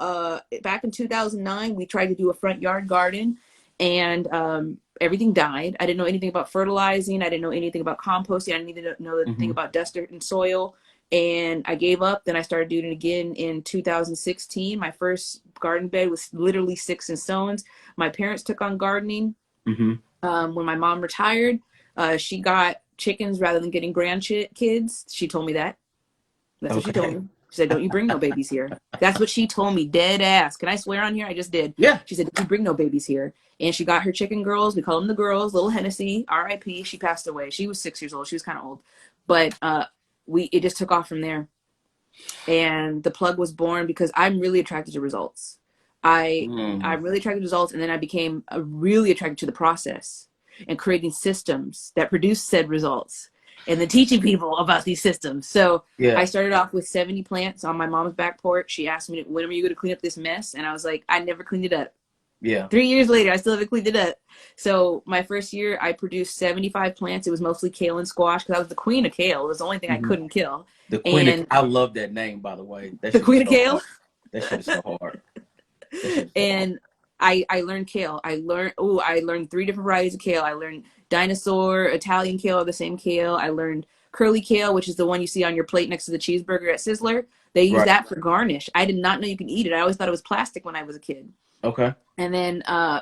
back in 2009, we tried to do a front yard garden, and everything died. I didn't know anything about fertilizing. I didn't know anything about composting. I didn't even know anything Mm-hmm. about dust, dirt, and soil. And I gave up. Then I started doing it again in 2016. My first garden bed was literally sticks and stones. My parents took on gardening. Mm-hmm. When my mom retired, she got chickens rather than getting grandkids. She told me that. That's what she told Okay. me. She said, "Don't you bring no babies here." That's what she told me, dead ass. Can I swear on here? I just did. Yeah. She said, "Don't you bring no babies here." And she got her chicken girls. We call them the girls. Little Hennessy, R.I.P. She passed away. She was 6 years old. She was kind of old, but it just took off from there. And the plug was born because I'm really attracted to results. Mm. I'm really attracted to results, and then I became really attracted to the process and creating systems that produce said results, and then teaching people about these systems. So I Yeah. started off with 70 plants on my mom's back porch. She asked me, "When are you going to clean up this mess?" And I was like, "I never cleaned it up." Yeah. 3 years later, I still haven't cleaned it up. So my first year, I produced 75 plants. It was mostly kale and squash because I was the queen of kale. It was the only thing I Mm-hmm. couldn't kill. The Queen of And I love that name, by the way. That the shit is queen of so kale. hard. That shit is so hard. That shit is so hard. And I learned kale. I learned three different varieties of kale. I learned dinosaur, Italian kale, the same kale. I learned curly kale, which is the one you see on your plate next to the cheeseburger at Sizzler. They use Right. that for garnish. I did not know you can eat it. I always thought it was plastic when I was a kid. Okay. And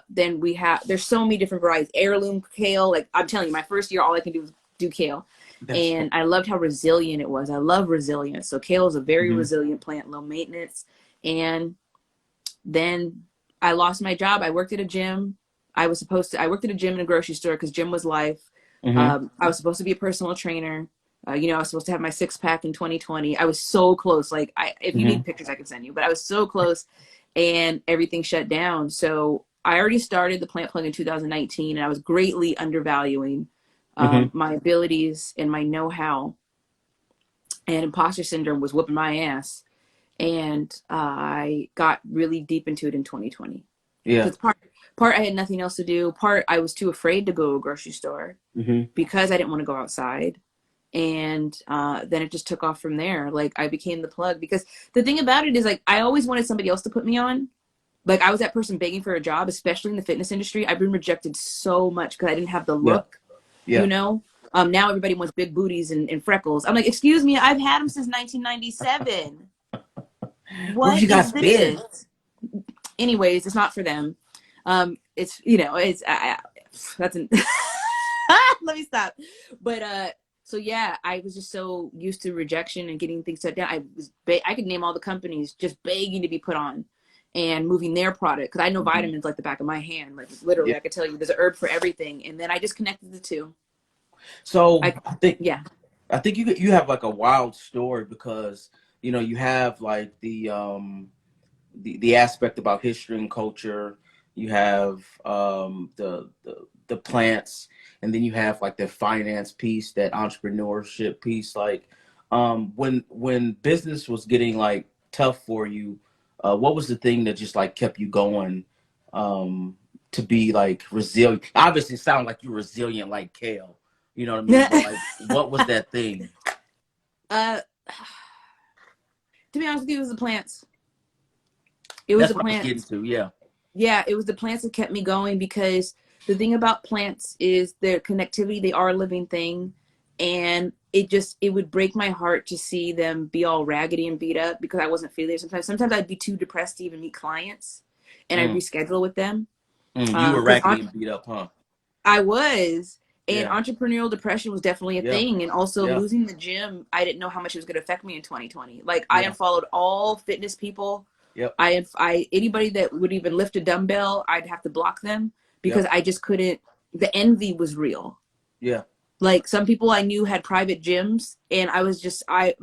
then we have there's so many different varieties. Heirloom kale, like I'm telling you, my first year all I can do is do kale. That's And fun. I loved how resilient it was. I love resilience. So kale is a very Mm-hmm. resilient plant, low maintenance. And then I lost my job. I worked at a gym. I worked at a gym and a grocery store because gym was life. Mm-hmm. I was supposed to be a personal trainer. You know, I was supposed to have my six pack in 2020. I was so close. Like, if you Mm-hmm. need pictures, I can send you. But I was so close, and everything shut down. So I already started the plant plug in 2019, and I was greatly undervaluing Mm-hmm. my abilities and my know-how. And imposter syndrome was whooping my ass, and I got really deep into it in 2020 Yeah. because part I had nothing else to do. Part I was too afraid to go to a grocery store Mm-hmm. because I didn't want to go outside. And then it just took off from there. Like I became the plug because the thing about it is like I always wanted somebody else to put me on. Like I was that person begging for a job, especially in the fitness industry. I've been rejected so much because I didn't have the Yeah. look. you Yeah. know? Now everybody wants big booties and freckles. I'm like, excuse me, I've had them since 1997. Where have What you is guys been? this? Anyways, it's not for them. It's, you know, that's an, let me stop. But, so yeah, I was just so used to rejection and getting things shut down. I could name all the companies just begging to be put on and moving their product. Cause I know Hmm. vitamins like the back of my hand. Like Yeah. literally, I could tell you there's a herb for everything. And then I just connected the two. So I, yeah. I think you have like a wild story because you have like the aspect about history and culture. You have the plants, and then you have like the finance piece, that entrepreneurship piece. Like, when business was getting like tough for you, what was the thing that just like kept you going? Um, to be like resilient. Obviously, it sounds like you're resilient, like Kale. You know what I mean? But like, what was that thing? uh, to be honest with you, it was the plants. It was That's the what I was getting plants. to. Yeah. Yeah, it was the plants that kept me going because the thing about plants is their connectivity. They are a living thing, and it would break my heart to see them be all raggedy and beat up because I wasn't feeling it. Sometimes I'd be too depressed to even meet clients, and I'd Mm, reschedule with them. you were Because raggedy and beat up, huh? I was. And Yeah. entrepreneurial depression was definitely a Yeah. thing. And also Yeah. losing the gym, I didn't know how much it was going to affect me in 2020. Like I Yeah. unfollowed all fitness people. Yep. I anybody that would even lift a dumbbell, I'd have to block them because Yep. I just couldn't. The envy was real. Yeah. Like some people I knew had private gyms, and I was just like,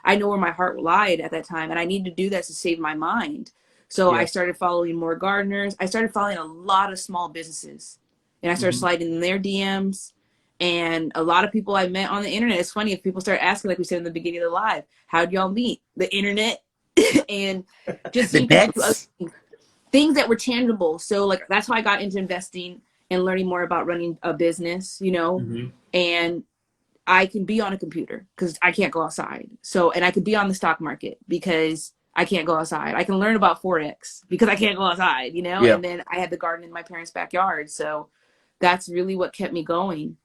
I know where my heart lied at that time, and I needed to do that to save my mind. So I Yeah. started following more gardeners. I started following a lot of small businesses, and I started Hmm. sliding in their DMs. And a lot of people I met on the internet. It's funny if people start asking, like we said in the beginning of the live, how'd y'all meet? The internet, and just The seeing people do other Nets. things that were tangible. So like that's how I got into investing and learning more about running a business, you know. Hmm. And I can be on a computer because I can't go outside. So and I could be on the stock market because I can't go outside. I can learn about Forex because I can't go outside, you know. Yeah. And then I had the garden in my parents' backyard. So that's really what kept me going.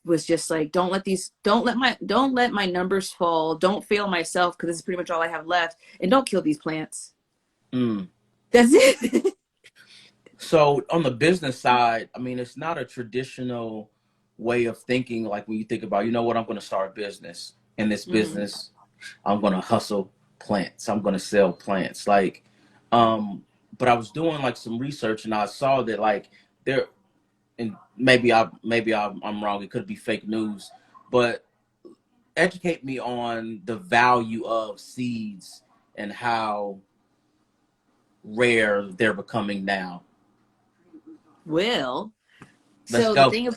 Was just like don't let my numbers fall. Don't fail myself because this is pretty much all I have left. And don't kill these plants. Mm. That's it. So on the business side, I mean, it's not a traditional way of thinking. Like when you think about, what, I'm going to start a business. In this Mm-hmm. business, I'm going to hustle plants. I'm going to sell plants. Like, but I was doing like some research and I saw that like there, and I'm wrong. It could be fake news, but educate me on the value of seeds and how rare they're becoming now. Well, Let's so the go. thing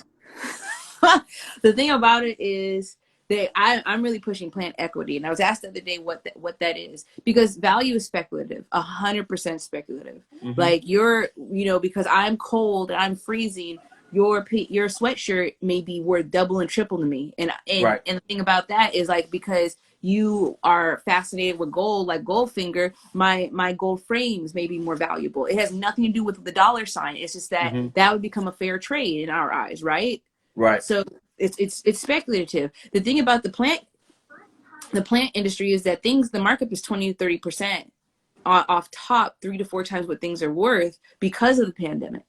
the thing about it is that I'm really pushing plant equity, and I was asked the other day what that is because value is speculative, 100% speculative. Hmm. Like because I'm cold and I'm freezing, your sweatshirt may be worth double and triple to me, Right. and the thing about that is like because you are fascinated with gold, like Goldfinger, my gold frames may be more valuable. It has nothing to do with the dollar sign. It's just that Hmm. that would become a fair trade in our eyes, right? Right. So it's speculative. The thing about the plant industry is that the markup is 20 to 30% off top, 3 to 4 times what things are worth because of the pandemic.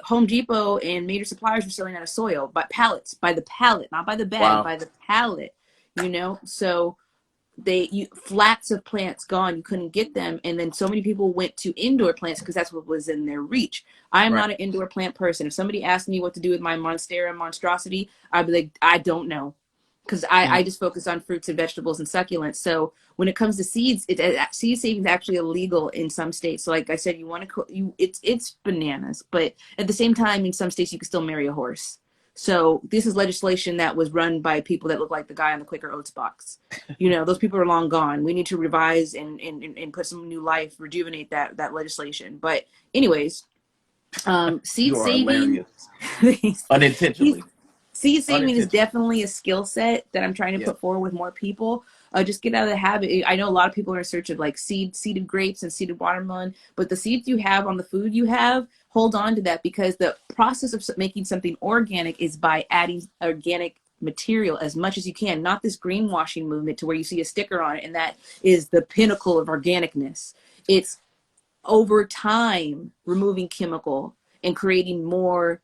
Home Depot and major suppliers were selling out of soil by pallets, by the pallet, not by the bag, Wow. by the pallet. So flats of plants gone, you couldn't get them, and then so many people went to indoor plants because that's what was in their reach. I am Right. not an indoor plant person. If somebody asked me what to do with my monstera monstrosity, I'd be like, I don't know, because I Mm. just focus on fruits and vegetables and succulents. So when it comes to seeds, seed saving is actually illegal in some states. So like I said, you want to it's bananas, but at the same time, in some states you can still marry a horse. So this is legislation that was run by people that look like the guy on the Quaker Oats box. Those people are long gone. We need to revise and put some new life, rejuvenate that legislation. But anyways, seed You are saving, hilarious. Unintentionally. seed saving is Unintentionally. definitely a skill set that I'm trying to Yeah. put forward with more people. Just get out of the habit. I know a lot of people are in search of like seeded grapes and seeded watermelon, but the seeds you have on the food you have, hold on to that, because the process of making something organic is by adding organic material as much as you can, not this greenwashing movement to where you see a sticker on it and that is the pinnacle of organicness. It's over time removing chemical and creating more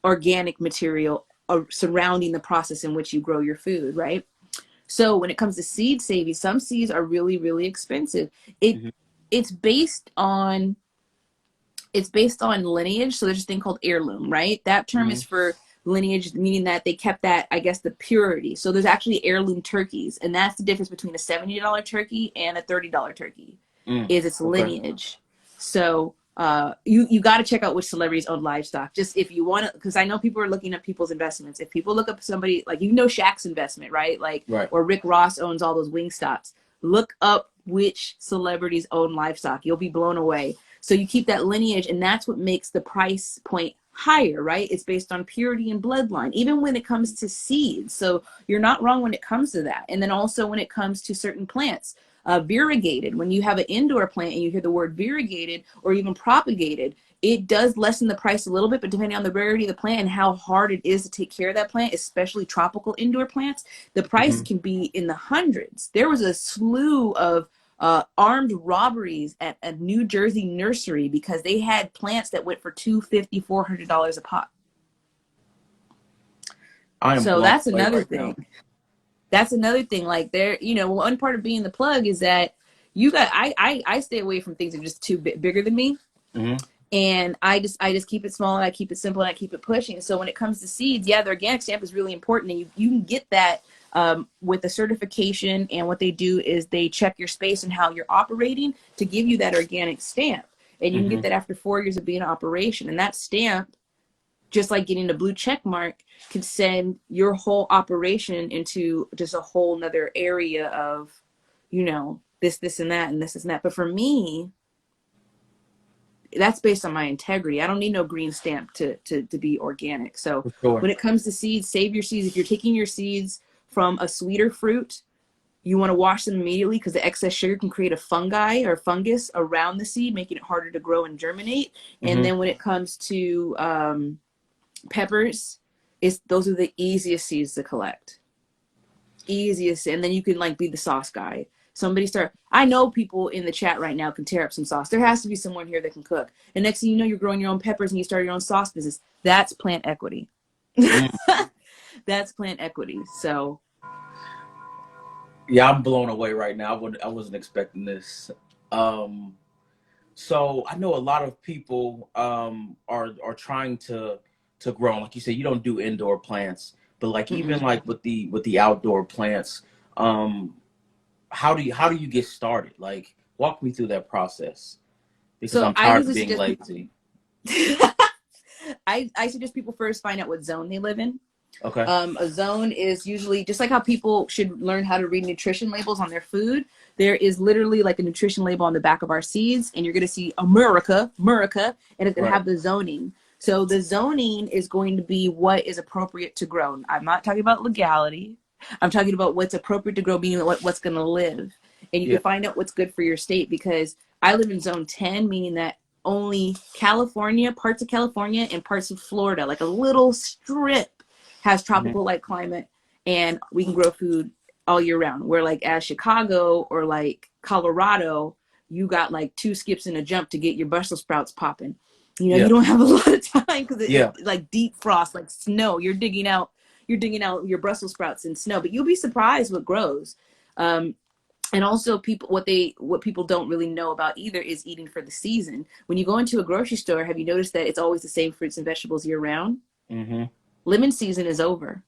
organic material surrounding the process in which you grow your food, right? So when it comes to seed saving, some seeds are really, really expensive. It Hmm. it's based on lineage. So there's this thing called heirloom, right? That term Hmm. is for lineage, meaning that they kept that, I guess, the purity. So there's actually heirloom turkeys, and that's the difference between a $70 turkey and a $30 turkey, Mm. is its Okay. lineage. So you got to check out which celebrities own livestock, just if you want to, because I know people are looking at people's investments. If people look up somebody like, you know, Shaq's investment, right? Like, Right. or Rick Ross owns all those wing stops. Look up which celebrities own livestock. You'll be blown away. So you keep that lineage, and that's what makes the price point higher, right? It's based on purity and bloodline, even when it comes to seeds. So you're not wrong when it comes to that. And then also when it comes to certain plants, variegated, when you have an indoor plant and you hear the word variegated or even propagated, it does lessen the price a little bit, but depending on the rarity of the plant and how hard it is to take care of that plant, especially tropical indoor plants, the price Hmm. can be in the hundreds. There was a slew of armed robberies at a New Jersey nursery because they had plants that went for $250, $400 a pop. I am So blown that's away another right now. thing. That's another thing. Like, there, you know, one part of being the plug is that you got, I stay away from things that are just too bigger than me. Hmm. And I just keep it small, and I keep it simple, and I keep it pushing. So when it comes to seeds, yeah, the organic stamp is really important, and you can get that with a certification. And what they do is they check your space and how you're operating to give you that organic stamp. And you can get Hmm. that after 4 years of being in operation. And that stamp, just like getting a blue check mark, can send your whole operation into just a whole nother area of, you know, this and that and this and that. But for me, that's based on my integrity. I don't need no green stamp to be organic. So For sure. when it comes to seeds, save your seeds. If you're taking your seeds from a sweeter fruit, you want to wash them immediately, because the excess sugar can create a fungi or fungus around the seed, making it harder to grow and germinate. And Hmm. then when it comes to peppers, those are the easiest seeds to collect, easiest. And then you can like be the sauce guy. Somebody start, I know people in the chat right now can tear up some sauce. There has to be someone here that can cook. And next thing you know, you're growing your own peppers and you start your own sauce business. That's plant equity. Mm. That's plant equity. So Yeah, I'm blown away right now. I wasn't expecting this. Um, so I know a lot of people are trying to grow. Like you said, you don't do indoor plants, but like even mm-mm. like with the outdoor plants, um, how do you get started? Like walk me through that process because So I'm I tired of usually being suggest people lazy. I suggest people first find out what zone they live in. Okay. A zone is usually just like how people should learn how to read nutrition labels on their food. There is literally like a nutrition label on the back of our seeds, and you're going to see America, and it's going to Right. have the zoning. So the zoning is going to be what is appropriate to grow. I'm not talking about legality. I'm talking about what's appropriate to grow, meaning what's going to live. And you can Yeah. find out what's good for your state, because I live in zone 10, meaning that only California, parts of California, and parts of Florida, like a little strip, has Hmm. tropical like climate, and we can grow food all year round. Where like as Chicago or like Colorado, you got like two skips and a jump to get your Brussels sprouts popping. You know, you Yeah. don't have a lot of time because Yeah. it's like deep frost, like snow. You're digging out your Brussels sprouts in snow, but you'll be surprised what grows. And also, people, what people don't really know about either is eating for the season. When you go into a grocery store, have you noticed that it's always the same fruits and vegetables year round? Hmm. Lemon season is over.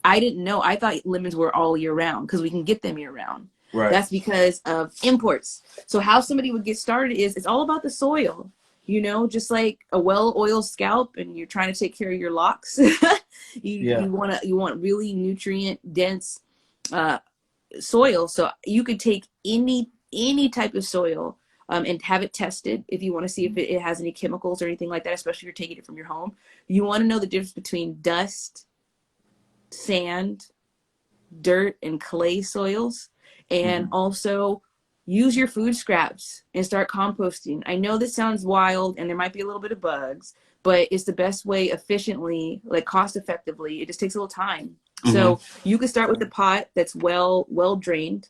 I didn't know. I thought lemons were all year round because we can get them year round. Right. That's because of imports. So how somebody would get started is it's all about the soil. You know, just like a well-oiled scalp, and you're trying to take care of your locks. Yeah. You want really nutrient dense uh, soil. So you could take any type of soil, and have it tested if you want to see if it has any chemicals or anything like that. Especially if you're taking it from your home, you want to know the difference between dust, sand, dirt and clay soils, and Mm-hmm. also use your food scraps and start composting. I know this sounds wild and there might be a little bit of bugs, but it's the best way efficiently, like cost effectively. It just takes a little time. Mm-hmm. So you could start with a pot that's well drained,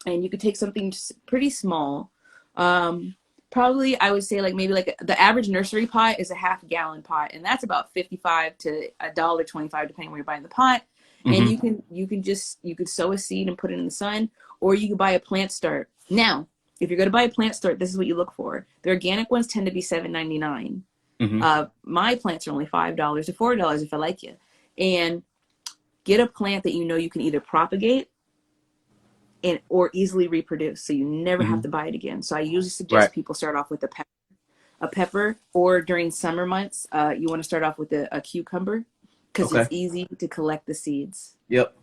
and you could take something pretty small. Um, Probably I would say like maybe like the average nursery pot is a half-gallon pot, and that's about 55 to $1.25 depending where you're buying the pot. And Mm-hmm. you could sow a seed and put it in the sun, or you could buy a plant start. Now, if you're going to buy a plant start, this is what you look for. The organic ones tend to be $7.99. Mm-hmm. My plants are only $5 to $4 if I like you. And get a plant that you know you can either propagate and or easily reproduce, so you never have Mm-hmm. to buy it again. So I usually Right. suggest people start off with a pepper, or during summer months, you want to start off with a cucumber because it's Okay. easy to collect the seeds. Yep.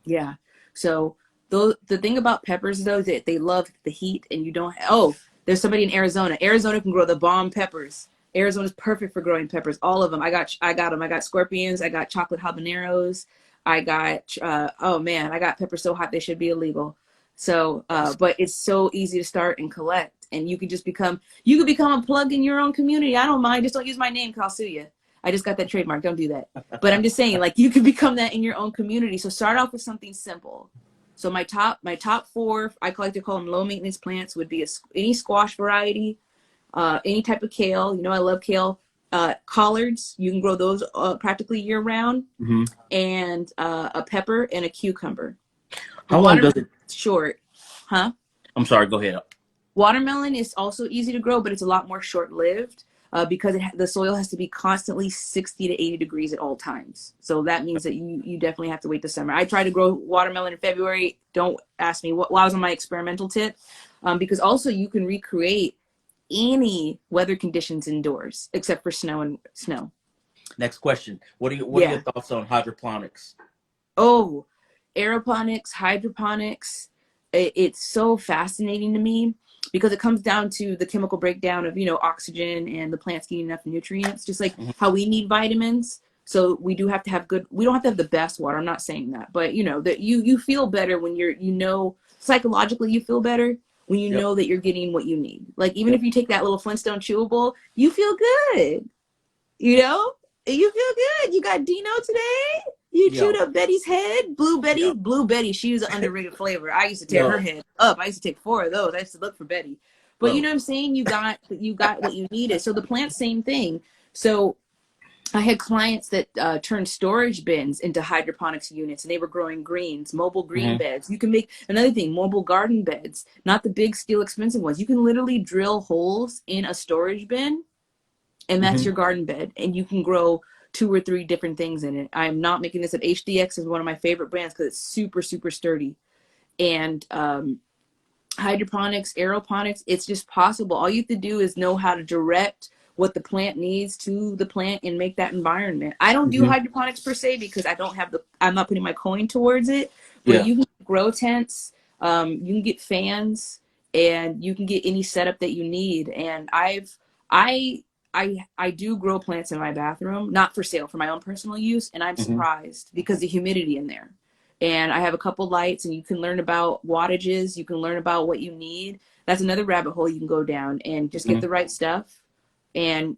Yeah. So the thing about peppers though is that they love the heat, and you don't. Oh, there's somebody in Arizona. Arizona can grow the bomb peppers. Arizona's perfect for growing peppers. All of them. I got them. I got scorpions. I got chocolate habaneros. I got oh man, I got peppers so hot they should be illegal. So, but it's so easy to start and collect, and you could become a plug in your own community. I don't mind. Just don't use my name, because I'll sue you. I just got that trademark. Don't do that. But I'm just saying, like, you could become that in your own community. So start off with something simple. So my top four, I like to call them low maintenance plants, would be any squash variety, any type of kale. You know, I love kale. Collards, you can grow those practically year round, Mm-hmm. and a pepper and a cucumber. How long does Watermelon it? is short, huh? I'm sorry. Go ahead. Watermelon is also easy to grow, but it's a lot more short-lived because the soil has to be constantly 60 to 80 degrees at all times. So that means that you definitely have to wait the summer. I tried to grow watermelon in February. Don't ask me what was on my experimental tip, because also you can recreate any weather conditions indoors except for snow. Next question. What are your Yeah. thoughts on hydroponics? Oh, aeroponics, hydroponics. It's so fascinating to me because it comes down to the chemical breakdown of, oxygen and the plants getting enough nutrients, just like Mm-hmm. how we need vitamins. So we do have to have we don't have to have the best water. I'm not saying that, but that you feel better when psychologically you feel better when you Yep. know that you're getting what you need. Like even Yep. if you take that little Flintstone chewable, you feel good. You know, you feel good. You got Dino today. You chewed Yo. up Betty's head. Yo. Blue Betty, she was an underrated flavor. I used to tear her Yo. head up. I used to take 4 of those. I used to look for Betty. But you know Look. what I'm saying? You got what you needed. So the plant, same thing. So I had clients that turned storage bins into hydroponics units, and they were growing greens, mobile green Mm-hmm. beds. You can make another thing, mobile garden beds, not the big steel expensive ones. You can literally drill holes in a storage bin, and that's Mm-hmm. your garden bed, and you can grow 2 or 3 different things in it. I'm not making this up. HDX is one of my favorite brands because it's super sturdy. And hydroponics, aeroponics, it's just possible. All you have to do is know how to direct what the plant needs to the plant and make that environment. I don't do Mm-hmm. hydroponics per se because I'm not putting my coin towards it, but Yeah. you can grow tents, you can get fans, and you can get any setup that you need. And I, I do grow plants in my bathroom, not for sale, for my own personal use. And I'm Mm-hmm. surprised because the humidity in there. And I have a couple lights, and you can learn about wattages. You can learn about what you need. That's another rabbit hole you can go down, and just get Mm-hmm. the right stuff, and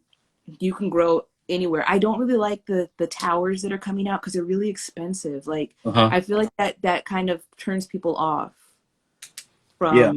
you can grow anywhere. I don't really like the towers that are coming out because they're really expensive. Like Uh-huh. I feel like that kind of turns people off Yeah.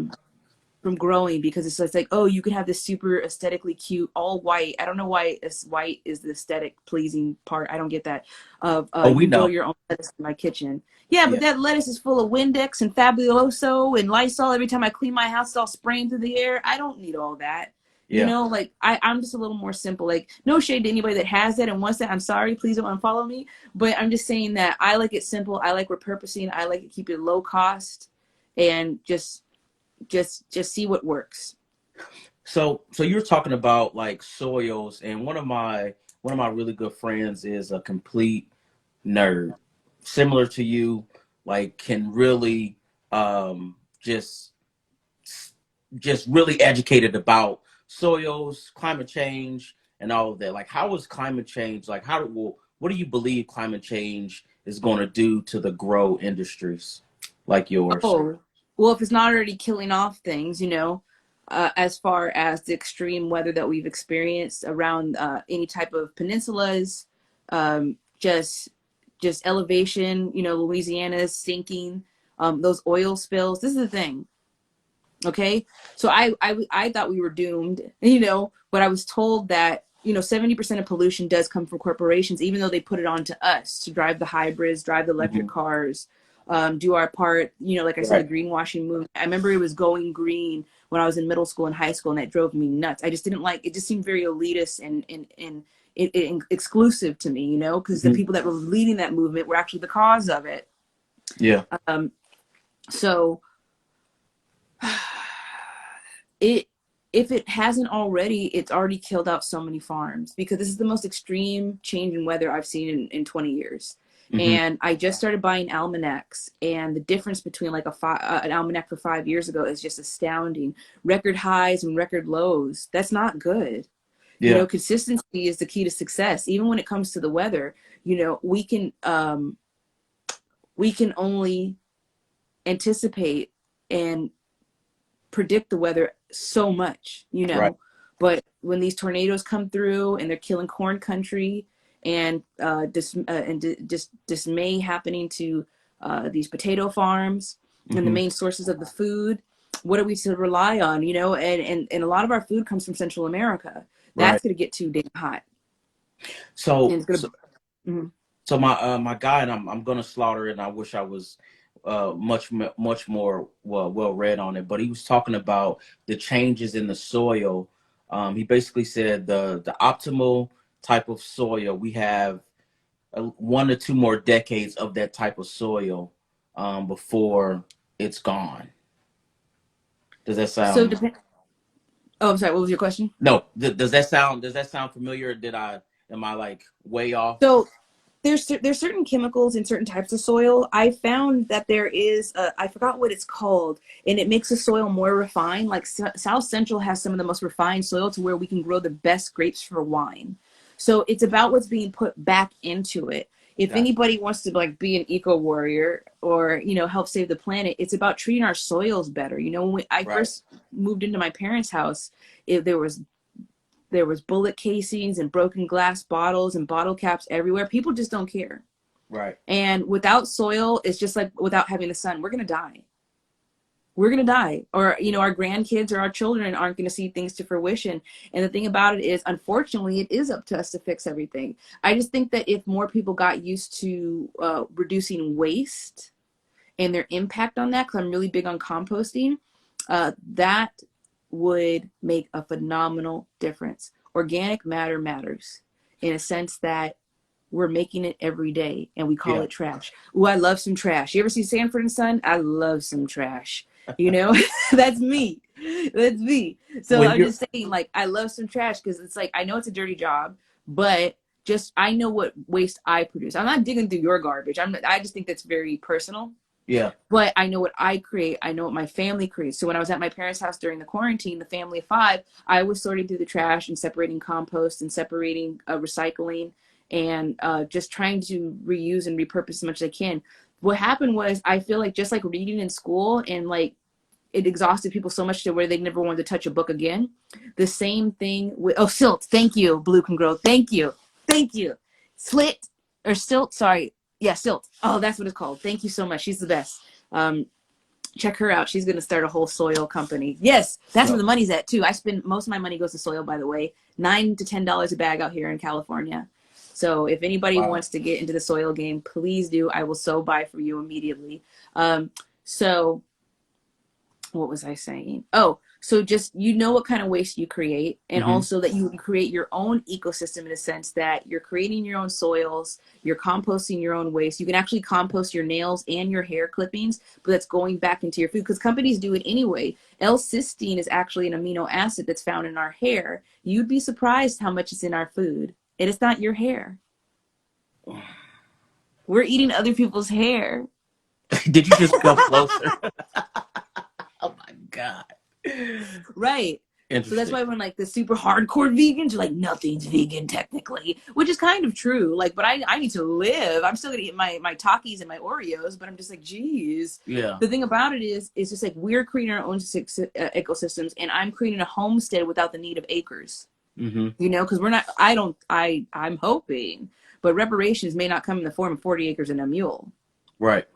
from growing, because it's just like, oh, you can have this super aesthetically cute all white. I don't know why white is the aesthetic pleasing part. I don't get that. Of Oh, you we can grow know. your own lettuce in my kitchen. Yeah, but Yeah. that lettuce is full of Windex and Fabuloso and Lysol. Every time I clean my house, it's all spraying through the air. I don't need all that. Yeah. Like I'm just a little more simple. Like no shade to anybody that has that and wants that. I'm sorry, please don't unfollow me. But I'm just saying that I like it simple. I like repurposing. I like to keep it low cost, and just see what works. So you're talking about like soils, and one of my really good friends is a complete nerd, similar to you, like can really just really educated about soils, climate change, and all of that. Like, how is climate change? Like, what do you believe climate change is going to do to the grow industries like yours? Oh, well, if it's not already killing off things, as far as the extreme weather that we've experienced around any type of peninsulas, um, just just elevation, Louisiana's sinking, those oil spills. This is the thing. Okay, so I thought we were doomed, but I was told that 70% of pollution does come from corporations, even though they put it on to us to drive the hybrids, drive the electric Hmm. cars, do our part. Like I said, the Right. greenwashing movement. I remember it was going green when I was in middle school and high school, and that drove me nuts. I just didn't like it. Just seemed very elitist and exclusive to me, because the Hmm. people that were leading that movement were actually the cause of it. Yeah. Um, so it if it hasn't already, it's already killed out so many farms, because this is the most extreme change in weather I've seen in 20 years. Hmm. And I just started buying almanacs, and the difference between like an almanac for 5 years ago is just astounding. Record highs and record lows. That's not good. Yeah. Consistency is the key to success. Even when it comes to the weather, we can only anticipate and predict the weather so much, Right. but when these tornadoes come through and they're killing corn country, and just dismay happening to these potato farms and the Hmm. main sources of the food, what are we to rely on? And a lot of our food comes from Central America. Right. That's going to get too damn hot, and So, it's going so, to. Mhm. so my guy, and I'm gonna slaughter it. And I wish I was much more well read on it. But he was talking about the changes in the soil. He basically said the optimal type of soil, we have 1 to 2 more decades of that type of soil before it's gone. Does that So sound? depend. Oh, I'm sorry. What was your question? No. Does that sound familiar? Am I like way off? So there's certain chemicals in certain types of soil. I found that there is I forgot what it's called, and it makes the soil more refined. Like South Central has some of the most refined soil to where we can grow the best grapes for wine. So it's about what's being put back into it. If Gotcha. anybody wants to like be an eco warrior, or help save the planet, it's about treating our soils better. When I Right. first moved into my parents' house, there was bullet casings and broken glass bottles and bottle caps everywhere. People just don't care. Right. And without soil, it's just like without having the sun. We're going to die. We're going to die. Or, our grandkids or our children aren't going to see things to fruition. And the thing about it is, unfortunately, it is up to us to fix everything. I just think that if more people got used to reducing waste and their impact on that, because I'm really big on composting, that would make a phenomenal difference. Organic matter matters in a sense that we're making it every day and we call Yeah. it trash. Ooh, I love some trash. You ever see Sanford and Son? I love some trash. That's me. That's me. So When I'm you're just saying, like, I love some trash because it's like, I know it's a dirty job, but just I know what waste I produce. I'm not digging through your garbage. I just think that's very personal, Yeah. but I know what I create. I know what my family creates. So when I was at my parents' house during the quarantine, the family of five, I was sorting through the trash and separating compost and separating recycling, and just trying to reuse and repurpose as much as I can. What happened was, I feel like, just like reading in school, and like it exhausted people so much to where they never wanted to touch a book again. The same thing with silt. Thank you, Blue can grow. Thank you. Slit or silt. Sorry, yeah, silt. Oh, that's what it's called. Thank you so much. She's the best. Um, Check her out. She's going to start a whole soil company. Yes, that's where No. the money's at too. I spend most of my money goes to soil, by the way. $9 to $10 a bag out here in California. So if anybody Wow. wants to get into the soil game, please do. I will so buy for you immediately. So what was I saying? Oh, so just what kind of waste you create, and Hmm. also that you can create your own ecosystem in a sense that you're creating your own soils, you're composting your own waste. You can actually compost your nails and your hair clippings, but that's going back into your food because companies do it anyway. L-cysteine is actually an amino acid that's found in our hair. You'd be surprised how much is in our food. It is not your hair. We're eating other people's hair. Did you just come closer? Oh my God. Right. So that's Interesting. why when like the super hardcore vegans are like, nothing's vegan technically, which is kind of true. Like, but I need to live. I'm still gonna eat my Takis and my Oreos, but I'm just like, geez. Yeah. The thing about it is, it's just like we're creating our own ecosystems, and I'm creating a homestead without the need of acres. Mm-hmm. You know, because we're not. I don't. I'm hoping, but reparations may not come in the form of 40 acres and a mule. Right.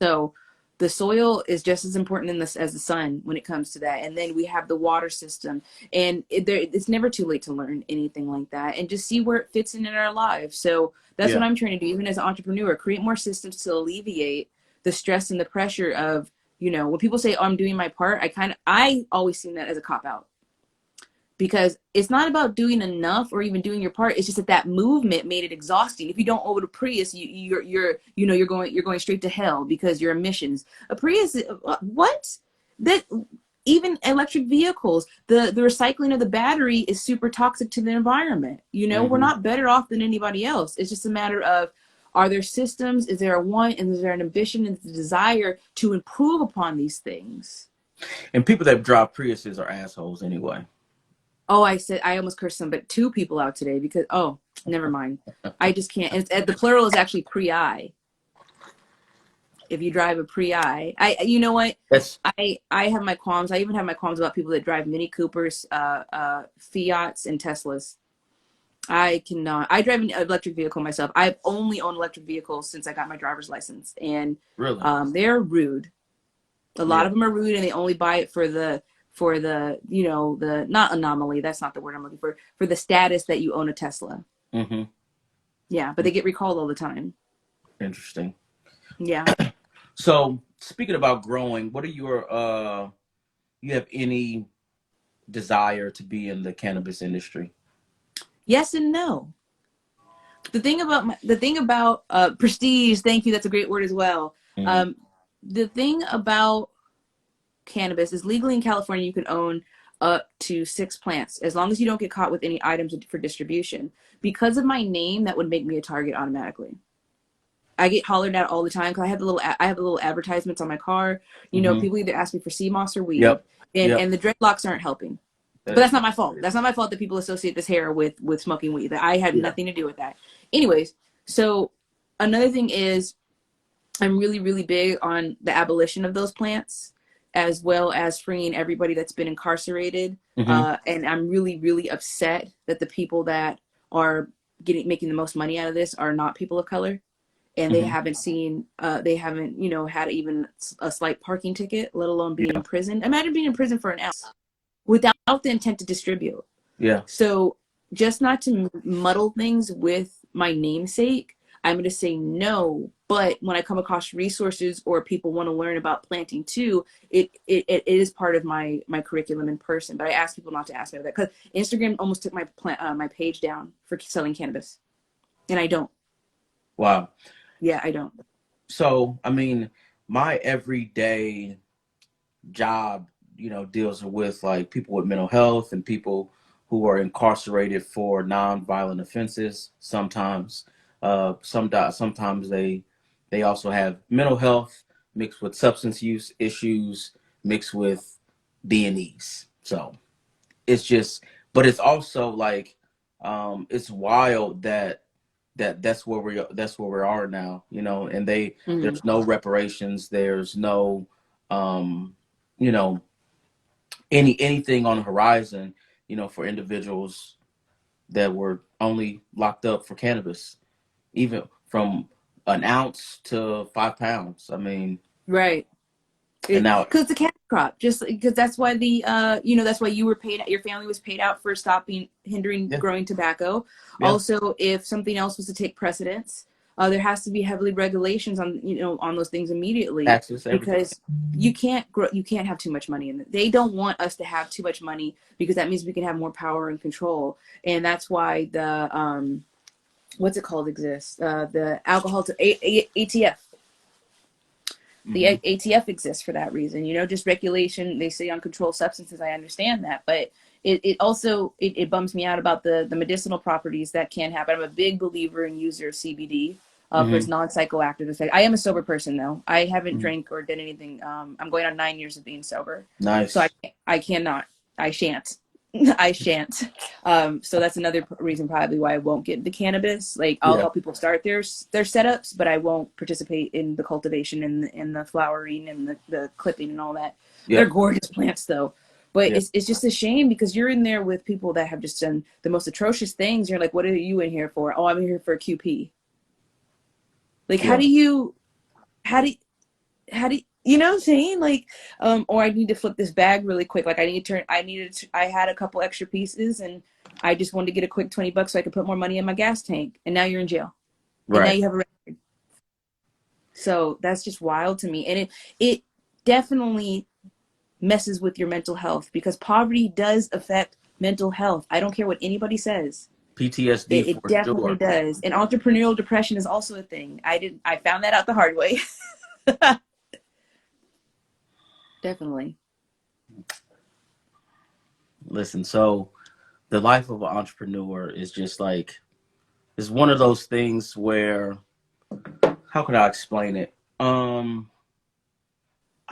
So the soil is just as important in this as the sun when it comes to that. And then we have the water system, and it's never too late to learn anything like that and just see where it fits in our lives. So that's what Yeah. I'm trying to do, even as an entrepreneur, create more systems to alleviate the stress and the pressure of, when people say, oh, I'm doing my part, I always seen that as a cop out, because it's not about doing enough or even doing your part. It's just that movement made it exhausting. If you don't own a Prius, you're going straight to hell because your emissions. A Prius, what? That even electric vehicles, the recycling of the battery is super toxic to the environment. We're Mm-hmm. not better off than anybody else. It's just a matter of, are there systems? Is there a want, and is there an ambition and the desire to improve upon these things? And people that drive Priuses are assholes anyway. Oh, I almost cursed some, but two people out today because, oh, never mind. I just can't. The plural is actually pre-I. If you drive a pre-I, you know what? That's I have my qualms. I even have my qualms about people that drive Mini Coopers, Fiats, and Teslas. I cannot. I drive an electric vehicle myself. I've only owned electric vehicles since I got my driver's license, and really. they're rude. A lot Yeah. of them are rude, and they only buy it for the the not anomaly, that's not the word I'm looking for the status that you own a Tesla. Mm-hmm. Yeah, but they get recalled all the time. Interesting. Yeah. So speaking about growing, what are your you have any desire to be in the cannabis industry? Yes and no. The thing about prestige, thank you, that's a great word as well. Mm-hmm. um the thing about cannabis is, legally in California you can own up to 6 plants as long as you don't get caught with any items for distribution. Because of my name, that would make me a target automatically. I get hollered at all the time because I have the little advertisements on my car. Mm-hmm. People either ask me for sea moss or weed, Yep. and Yep. and the dreadlocks aren't helping. But That, that's not my fault. That's not my fault that people associate this hair with smoking weed. That I had yeah. nothing to do with that. Anyways, so another thing is, I'm really, really big on the abolition of those plants, as well as freeing everybody that's been incarcerated. Mm-hmm. And I'm really, really upset that the people that are making the most money out of this are not people of color, and Mm-hmm. they haven't had even a slight parking ticket, let alone being Yeah. in prison. Imagine being in prison for an ounce without the intent to distribute. Yeah. So, just not to muddle things with my namesake, I'm going to say no. But when I come across resources or people want to learn about planting too, it is part of my curriculum in person. But I ask people not to ask me that, because Instagram almost took my page down for selling cannabis, and I don't. Wow. Yeah, I don't. So I mean, my everyday job, deals with like people with mental health and people who are incarcerated for non-violent offenses. Sometimes, sometimes they also have mental health mixed with substance use issues mixed with B&Es. So it's just, but it's also like, it's wild that's where we are now, and Mm-hmm. there's no reparations, there's no, you know anything on the horizon, for individuals that were only locked up for cannabis, even from an ounce to 5 pounds. I mean, Right. and now, Because it's a cash crop, just because that's why that's why you were paid, your family was paid out for stopping, hindering yeah, growing tobacco. yeah, Also, if something else was to take precedence, there has to be heavily regulations on on those things immediately, taxes, everything. because you can't have too much money in it. They don't want us to have too much money, because that means we can have more power and control, and that's why the what's it called exists, the alcohol to ATF. The Hmm. ATF exists for that reason, just regulation. They say on controlled substances. I understand that, but it also it bums me out about the medicinal properties that can happen. I'm a big believer and user of CBD for its Hmm. non-psychoactive effect. I am a sober person though. I haven't Hmm. drank or did anything. I'm going on 9 years of being sober, so Nice. I cannot. I shan't. I shan't. So that's another reason probably why I won't get into cannabis. Like I'll Yeah. help people start their setups, but I won't participate in the cultivation and the flowering and the clipping and all that. They're Yep. gorgeous plants though. But Yeah. it's just a shame because you're in there with people that have just done the most atrocious things. You're like, what are you in here for? Oh, I'm here for a QP. Like, Yeah. how do you, how do you know what I'm saying? Like, or I need to flip this bag really quick. Like I had a couple extra pieces and I just wanted to get a quick $20 so I could put more money in my gas tank. And now you're in jail. And now Right. you have a record. So that's just wild to me. And it definitely messes with your mental health because poverty does affect mental health. I don't care what anybody says. PTSD It for definitely sure. does. And entrepreneurial depression is also a thing. I found that out the hard way. Definitely. Listen, so the life of an entrepreneur is just like it's one of those things where how can I explain it? I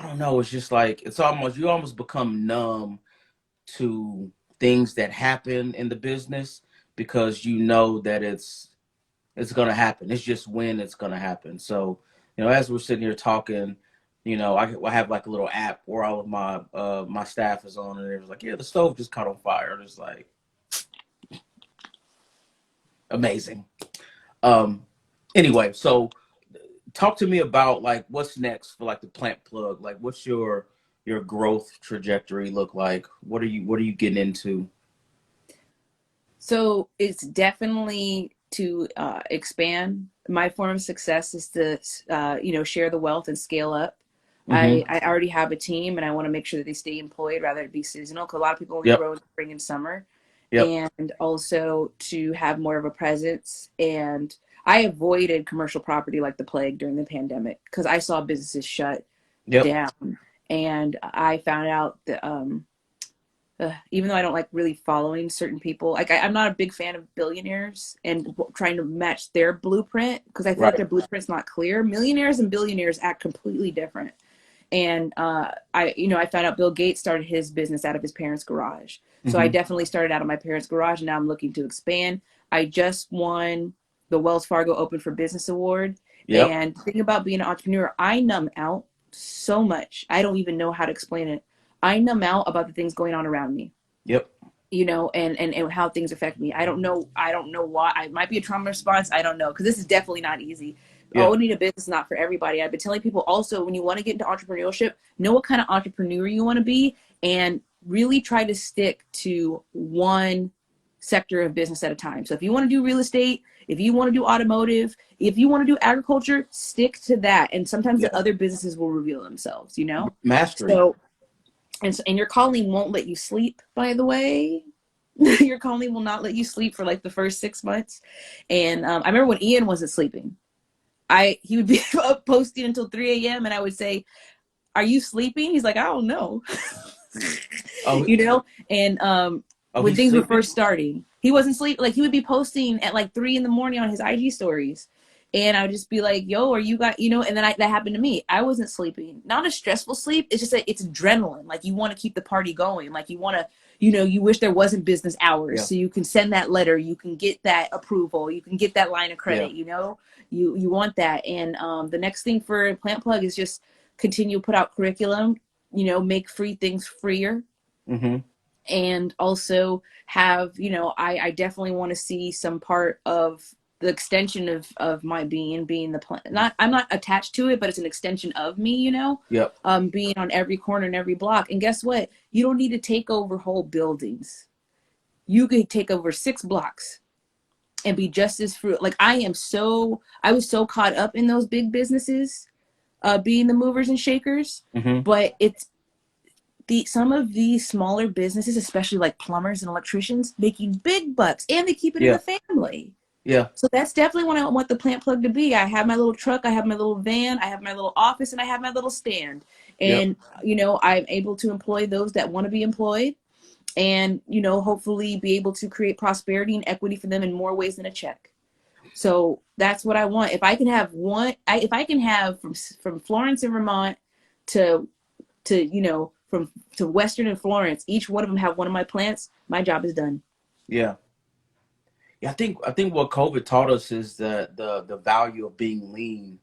don't know. It's just like it's almost you almost become numb to things that happen in the business because you know that it's gonna happen. It's just when it's gonna happen. So as we're sitting here talking, I have like a little app where all of my staff is on, and it was like, yeah, the stove just caught on fire. And it's like amazing. Um, anyway, so talk to me about like what's next for like the plant plug. Like, what's your growth trajectory look like? What are you getting into? So it's definitely to expand. My form of success is to, share the wealth and scale up. Mm-hmm. I already have a team and I want to make sure that they stay employed rather than be seasonal because a lot of people only Yep. grow in spring and summer. Yep. And also to have more of a presence. And I avoided commercial property like the plague during the pandemic because I saw businesses shut Yep. down. And I found out that even though I don't like really following certain people, like I'm not a big fan of billionaires and trying to match their blueprint because I feel like Right. their blueprint's not clear. Millionaires and billionaires act completely different. And I found out Bill Gates started his business out of his parents' garage. So I Mm-hmm. definitely started out of my parents' garage, and now I'm looking to expand. I just won the Wells Fargo Open for Business Award. Yep. And the thing about being an entrepreneur, I numb out so much. I don't even know how to explain it. I numb out about the things going on around me, Yep. and how things affect me. I don't know why. I might be a trauma response. I don't know because this is definitely not easy. Yeah. Owning a business is not for everybody. I've been telling people also when you want to get into entrepreneurship, know what kind of entrepreneur you want to be and really try to stick to one sector of business at a time. So if you want to do real estate, if you want to do automotive, if you want to do agriculture, stick to that. And sometimes the Yeah. other businesses will reveal themselves. Mastery. So and your calling won't let you sleep, by the way. Your calling will not let you sleep for like the first 6 months. And I remember when Ian wasn't sleeping, he would be up posting until 3 a.m. and I would say, "Are you sleeping?" He's like, "I don't know." Oh. you know. And Oh, when he's things were sleeping. first starting, he wasn't sleeping. Like he would be posting at like 3 in the morning on his IG stories. And I would just be like, "Yo, are you got?" And then that happened to me. I wasn't sleeping. Not a stressful sleep. It's just that it's adrenaline. Like you want to keep the party going. Like you want to, you wish there wasn't business hours Yeah. so you can send that letter. You can get that approval. You can get that line of Yeah. credit. You want that. And the next thing for Plant Plug is just continue to put out curriculum. Make free things freer, Mm-hmm. and also have I definitely want to see some part of the extension of my being the plant. Not I'm not attached to it, but it's an extension of me. Yep. Being on every corner and every block. And guess what? You don't need to take over whole buildings. You could take over 6 blocks and be just as fruit. Like I was so caught up in those big businesses, being the movers and shakers, Mm-hmm. but it's some of these smaller businesses, especially like plumbers and electricians, making big bucks, and they keep it in Yeah. the family. Yeah. So that's definitely what I want the plant plug to be. I have my little truck, I have my little van, I have my little office, and I have my little stand. Yep. And I'm able to employ those that want to be employed, and hopefully be able to create prosperity and equity for them in more ways than a check. So that's what I want. If I can have if I can have from Florence in Vermont to from to Western and Florence, each one of them have one of my plants, my job is done. Yeah. Yeah, I think what COVID taught us is the value of being lean,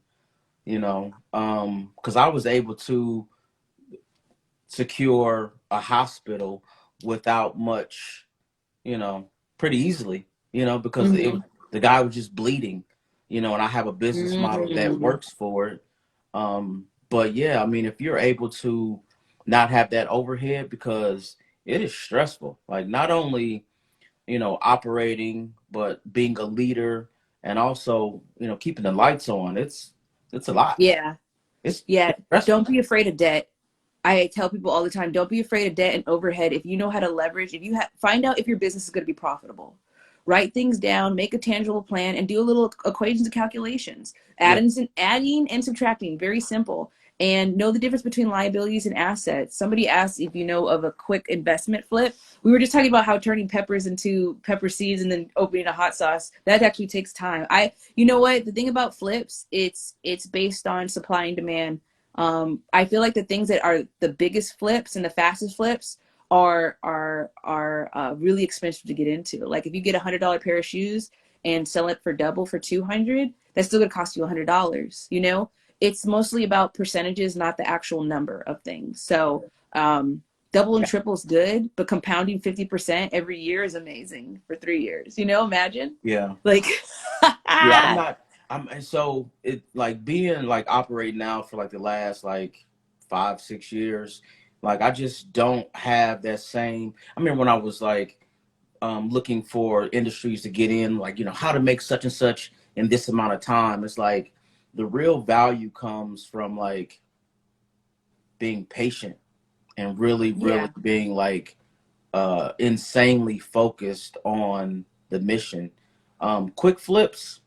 because I was able to secure a hospital without much, you know, pretty easily, because Mm-hmm. the guy was just bleeding, and I have a business model that Mm-hmm. works for it. But yeah, I mean, if you're able to not have that overhead, because it is stressful, like not only, operating, but being a leader, and also, keeping the lights on. It's a lot. Yeah. Yeah. It's stressful. Don't be afraid of debt. I tell people all the time, don't be afraid of debt and overhead. If you know how to leverage, if you find out if your business is going to be profitable, write things down, make a tangible plan, and do a little equations and calculations. Yeah. Adding and subtracting, very simple. And know the difference between liabilities and assets. Somebody asked if you know of a quick investment flip. We were just talking about how turning peppers into pepper seeds and then opening a hot sauce, that actually takes time. You know what? The thing about flips, it's based on supply and demand. I feel like the things that are the biggest flips and the fastest flips are really expensive to get into. Like if you get $100 pair of shoes and sell it for double for 200, that's still gonna cost you $100. It's mostly about percentages, not the actual number of things. So double and Yeah. triple is good, but compounding 50% every year is amazing for 3 years. Imagine Yeah. like Yeah, I'm not. And so it like being like operating now for like the last like 5, 6 years. Like I just don't have that same. I mean, when I was like looking for industries to get in, like how to make such and such in this amount of time. It's like the real value comes from like being patient and really, really yeah, being like insanely focused on the mission. Quick flips.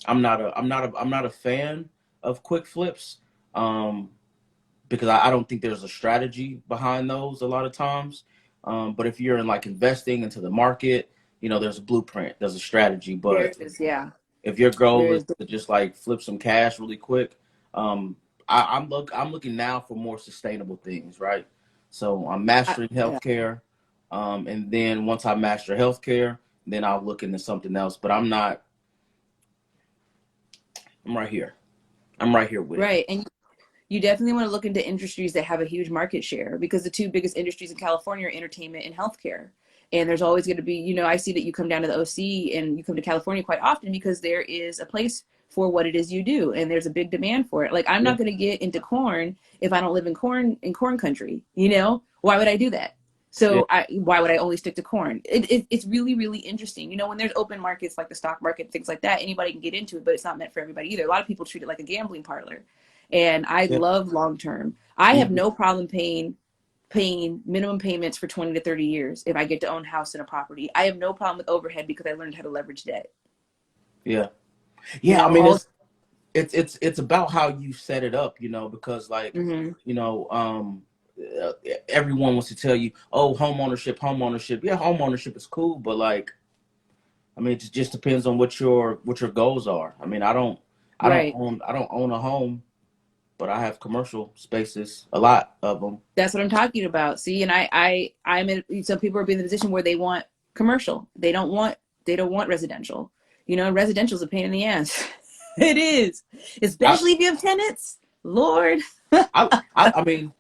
I'm not a fan of quick flips, um, because I don't think there's a strategy behind those a lot of times. But if you're in like investing into the market, there's a blueprint, there's a strategy. there But is. Yeah, if your goal there is is. to just like flip some cash really quick, um, I'm looking now for more sustainable things, right? So I'm mastering Yeah. healthcare, and then once I master healthcare, then I'll look into something else. But I'm not. I'm right here. I'm right here with it. Right. And you definitely want to look into industries that have a huge market share because the two biggest industries in California are entertainment and healthcare. And there's always going to be, I see that you come down to the OC and you come to California quite often because there is a place for what it is you do and there's a big demand for it. Like I'm Yeah. not going to get into corn if I don't live in corn country, Why would I do that? Yeah. Why would I only stick to corn? It's really, really interesting. When there's open markets like the stock market, things like that, anybody can get into it, but it's not meant for everybody either. A lot of people treat it like a gambling parlor. And I Yeah. love long term. I have Mhm. no problem paying minimum payments for 20 to 30 years if I get to own a house and a property. I have no problem with overhead because I learned how to leverage debt. Yeah. Yeah. I mean, All. it's about how you set it up, because like, Mm-hmm. you know, um, uh, everyone wants to tell you, oh, home ownership, home ownership. Yeah, home ownership is cool, but like, I mean, it just depends on what your goals are. I mean, I don't Right. own I don't own a home, but I have commercial spaces, a lot of them. That's what I'm talking about. See, and I'm in. Some people are in the position where they want commercial. They don't want residential. Residential is a pain in the ass. It is, I especially if you have tenants. Lord. I mean,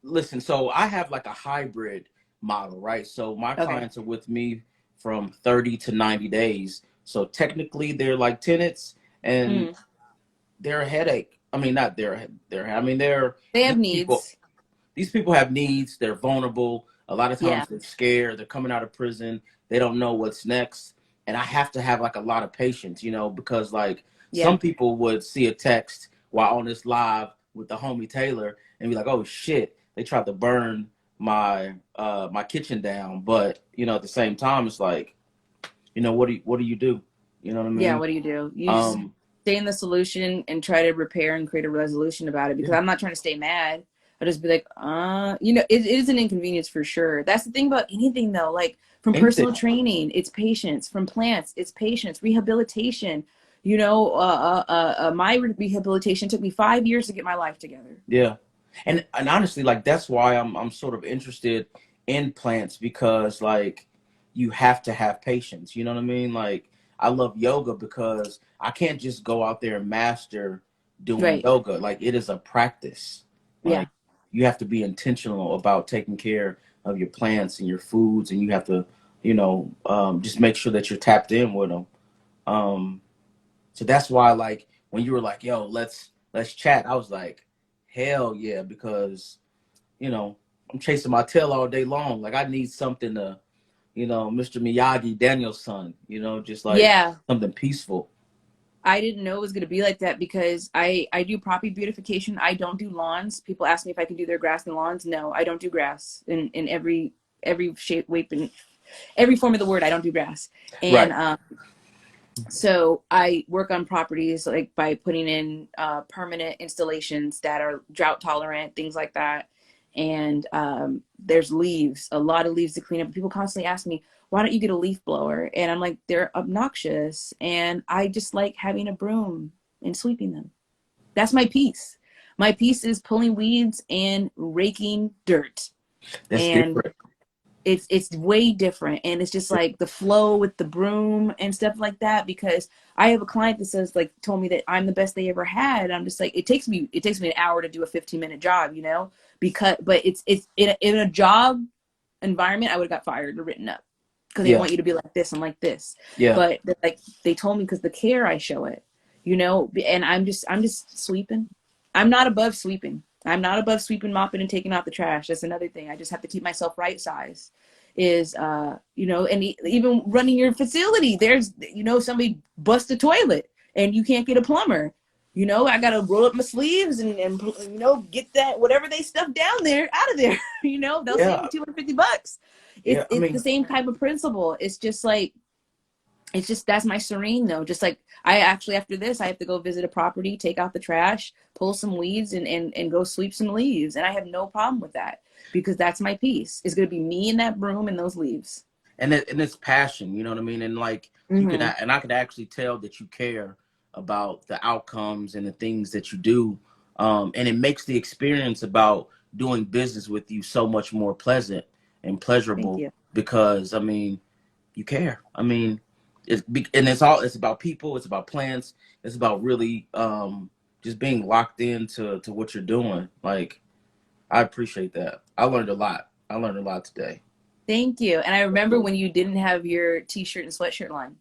listen, so I have like a hybrid model, right? So my Okay. clients are with me from 30 to 90 days. So technically they're like tenants, and Mm. they're a headache. I mean, not they're I mean, They these have people needs. these people have needs, they're vulnerable. A lot of Yeah. times they're scared, they're coming out of prison, they don't know what's next. And I have to have like a lot of patience, because like Yeah. some people would see a text while on this live with the homie Taylor and be like, oh shit, they tried to burn my kitchen down. But at the same time it's like, what do you do? You know what I Yeah, mean? what do? You just Um stay in the solution and try to repair and create a resolution about it because yeah, I'm not trying to stay mad. I'll just be like, it is an inconvenience for sure. That's the thing about anything though, like from anything. personal training, it's patience. From plants, it's patience. Rehabilitation, my rehabilitation took me 5 years to get my life together. Yeah. And honestly, like that's why I'm sort of interested in plants, because like you have to have patience. You know what I mean? Like I love yoga because I can't just go out there and master doing Right. yoga. Like it is a practice. Yeah. Like you have to be intentional about taking care of your plants and your foods, and you have to, just make sure that you're tapped in with them. Um, so that's why, like, when you were like, "Yo, let's chat," I was like, "Hell yeah!" Because you know I'm chasing my tail all day long. Like I need something to, Mr. Miyagi, Daniel's son. Just like Yeah. something peaceful. I didn't know it was going to be like that because I do property beautification. I don't do lawns. People ask me if I can do their grass and lawns. No, I don't do grass in every shape, weight, and every form of the word. I don't do grass. And Right. so I work on properties like by putting in permanent installations that are drought tolerant, things like that. And there's leaves, a lot of leaves to clean up. People constantly ask me, why don't you get a leaf blower? And I'm like, they're obnoxious. And I just like having a broom and sweeping them. That's my piece. My piece is pulling weeds and raking dirt. That's And different. it's way different, and it's just like the flow with the broom and stuff like that. Because I have a client that says, like, told me that I'm the best they ever had. I'm just like, it takes me an hour to do a 15-minute job, because but it's in a job environment I would have got fired or written up because they Yeah. want you to be like this and like this. Yeah. But like they told me because the care I show it, and I'm just sweeping. I'm not above sweeping. I'm not above sweeping, mopping, and taking out the trash. That's another thing. I just have to keep myself right size. And even running your facility, there's somebody bust a toilet and you can't get a plumber. I gotta roll up my sleeves and get that whatever they stuff down there out of there. They'll save Yeah. me $250. Yeah. I It's the mean, same type of principle. It's just that's my serene though. Just like I actually after this, I have to go visit a property, take out the trash, pull some weeds, and go sweep some leaves. And I have no problem with that because that's my piece. It's gonna be me and that broom and those leaves. and it's passion, you know what I mean? And like Mm-hmm. and I could actually tell that you care about the outcomes and the things that you do. And it makes the experience about doing business with you so much more pleasant and Thank pleasurable, you. because I mean, you care. I mean, it's about people, it's about plants, it's about really just being locked into to what you're doing. Like I appreciate that. I learned a lot. I learned a lot today. Thank you. And I remember when you didn't have your t-shirt and sweatshirt line.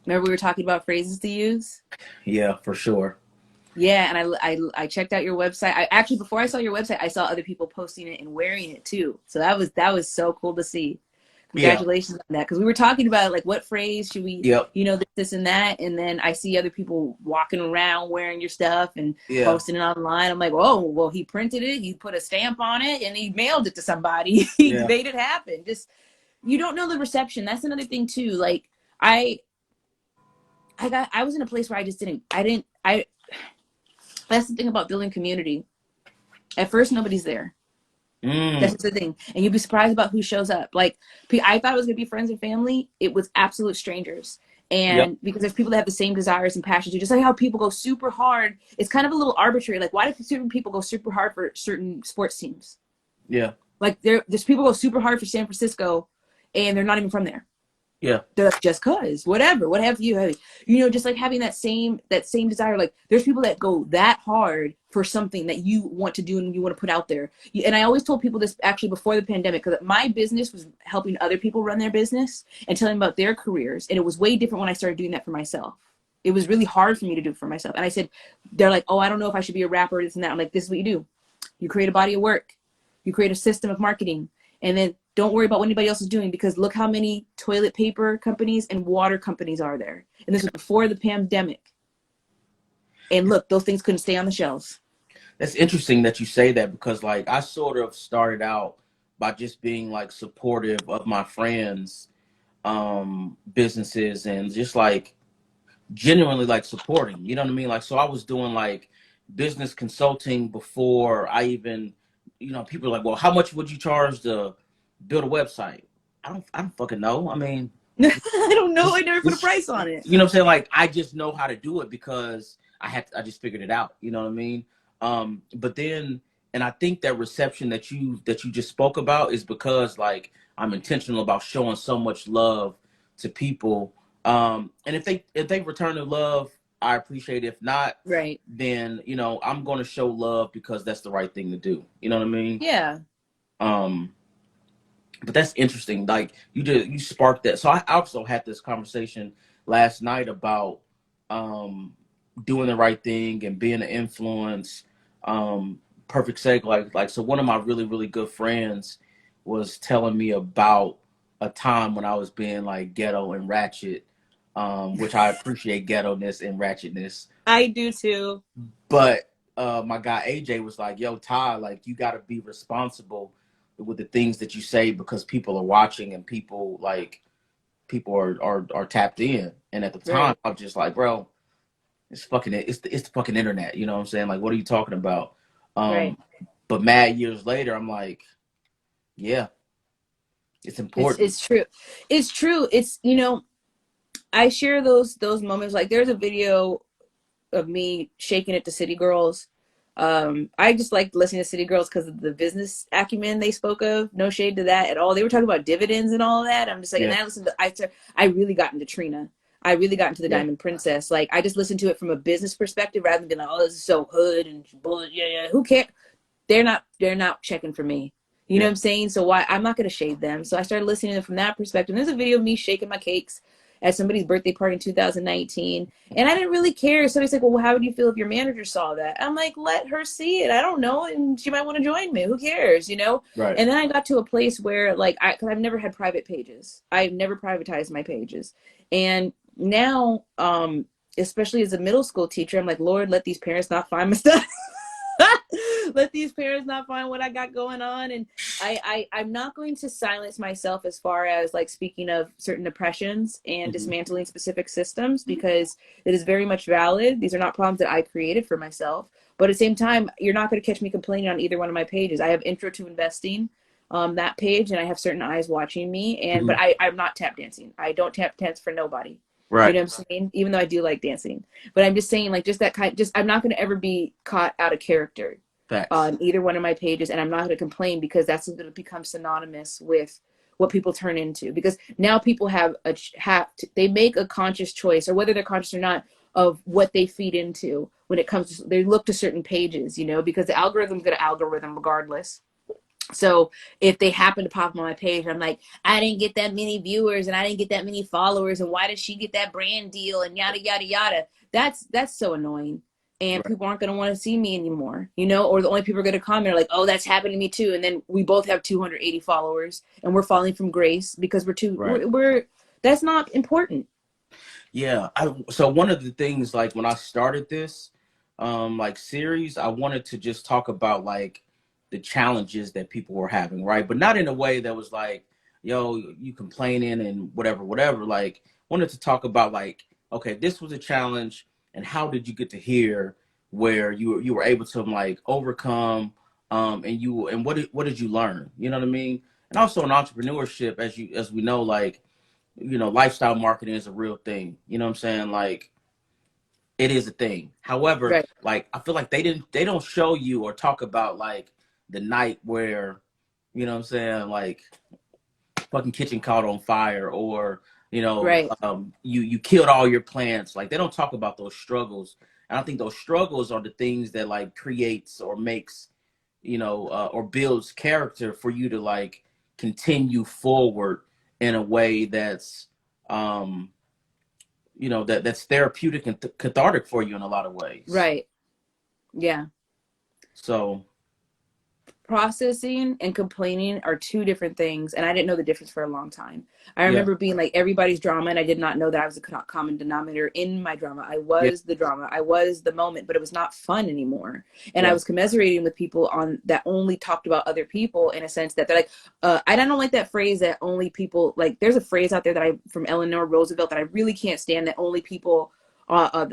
Remember we were talking about phrases to use? Yeah, for sure. Yeah, and I checked out your website. I actually before I saw your website, I saw other people posting it and wearing it too. So that was so cool to see. Yeah. Congratulations on that. Because we were talking about like what phrase should we, Yep. this and that, and then I see other people walking around wearing your stuff and Yeah. posting it online. I'm like, oh, well, he printed it, he put a stamp on it, and he mailed it to somebody. He Yeah. made it happen. Just you don't know the reception. That's another thing too. Like I I was in a place where I that's the thing about building community. At first, nobody's there. That's Mm. just the thing. And you'd be surprised about who shows up. Like, I thought it was going to be friends and family. It was absolute strangers. Yep. And because there's people that have the same desires and passions, just like how people go super hard, it's kind of a little arbitrary. Like, why do certain people go super hard for certain sports teams? Yeah. Like, there's people go super hard for San Francisco, and they're not even from there. Yeah. They're like, just cause whatever what have you just like having that same desire. Like there's people that go that hard for something that you want to do and you want to put out there. And I always told people this actually before the pandemic, because my business was helping other people run their business and telling them about their careers, and it was way different when I started doing that for myself. It was really hard for me to do it for myself. And I said, they're like, oh, I don't know if I should be a rapper or this and that. I'm like, this is what you do. You create a body of work, you create a system of marketing, and then don't worry about what anybody else is doing, because look how many toilet paper companies and water companies are there. And this was before the pandemic. And look, those things couldn't stay on the shelves. That's interesting that you say that, because like I sort of started out by just being like supportive of my friends businesses, and just like genuinely like supporting, you know what I mean? Like so I was doing like business consulting before I even, people are like, well, how much would you charge to build a website? I don't fucking know. I mean, I don't know. I just, never put a just price on it. you know what I'm saying? Like I just know how to do it because I just figured it out. You know what I mean? But then And I think that reception that you just spoke about is because like I'm intentional about showing so much love to people. And if they return the love, I appreciate it. If not, Right. then you know I'm going to show love because that's the right thing to do. You know what I mean? Yeah. Um, but that's interesting. Like you sparked that. So I also had this conversation last night about um doing the right thing and being an influence. Um, perfect sake. Like so one of my really good friends was telling me about a time when I was being like ghetto and ratchet, which I appreciate ghetto-ness and ratchetness. I do too. But my guy AJ was like, "Yo, Ty, like you got to be responsible with the things that you say because people are watching and people are tapped in." And at the time, Right. I was just like, "Bro, it's the fucking internet." You know what I'm saying? Like, what are you talking about? Right. Um, but mad years later, I'm like, "Yeah, it's important." It's true. It's true. It's, you know, I share those moments. Like there's a video of me shaking it to City Girls. I just like listening to City Girls because of the business acumen they spoke of. No shade to that at all. They were talking about dividends and all of that. I'm just like, and Yeah, then I really got into Trina. I really got into the yeah, Diamond Princess. Like I just listened to it from a business perspective rather than being like, oh, this is so hood and bullet. Yeah, yeah. Who cares? They're not checking for me. You know yeah. what I'm saying? So why I'm not gonna shade them. So I started listening to them from that perspective. And there's a video of me shaking my cakes at somebody's birthday party in 2019. And I didn't really care. Somebody's like, well, how would you feel if your manager saw that? I'm like, let her see it. I don't know. And she might want to join me. Who cares? You know? Right. And then I got to a place where like cause I've never had private pages. I've never privatized my pages. And now, especially as a middle school teacher, I'm like, Lord, let these parents not find my stuff. Let these parents not find what I got going on. And I'm not going to silence myself as far as like speaking of certain oppressions and Hmm. dismantling specific systems because it is very much valid. These are not problems that I created for myself. But at the same time, you're not going to catch me complaining on either one of my pages. I have Intro to Investing, that page, and I have certain eyes watching me. And Hmm. but I'm not tap dancing. I don't tap dance for nobody. You Right. know what I'm saying? Even though I do like dancing, but I'm just saying, like, just that kind. Just I'm not going to ever be caught out of character Facts. on either one of my pages, and I'm not going to complain because that's going to become synonymous with what people turn into. Because now people they make a conscious choice, or whether they're conscious or not, of what they feed into when it comes to they look to certain pages, you know, because the algorithm's going to algorithm regardless. So if they happen to pop up on my page, I'm like, I didn't get that many viewers and I didn't get that many followers, and why did she get that brand deal and yada yada yada. That's so annoying. And Right. people aren't going to want to see me anymore, you know, or the only people are going to comment are like, oh, that's happened to me too. And then we both have 280 followers and we're falling from grace because Right. we're that's not important. Yeah. So one of the things like when I started this like series, I wanted to just talk about like the challenges that people were having, right? But not in a way that was like, yo, you complaining and whatever. Like wanted to talk about like, okay, this was a challenge and how did you get to here where you were able to like overcome and what did you learn? You know what I mean? And also in entrepreneurship as we know like you know, lifestyle marketing is a real thing. You know what I'm saying? Like it is a thing. However, Right. like I feel like they don't show you or talk about like the night where, you know what I'm saying, like fucking kitchen caught on fire or, you know, Right. you killed all your plants. Like they don't talk about those struggles. And I think those struggles are the things that like creates or makes, you know, or builds character for you to like continue forward in a way that's um you know that's therapeutic and cathartic for you in a lot of ways. Right. Yeah. So Processing and complaining are two different things, and I didn't know the difference for a long time. I yeah, remember being like everybody's drama, and I did not know that I was a common denominator in my drama. I yeah, was the drama, I was the moment, but it was not fun anymore. And I yeah, was commiserating with people on that only talked about other people in a sense that they're like, I don't like that phrase that only people like. There's a phrase out there that I from Eleanor Roosevelt that I really can't stand, that only people,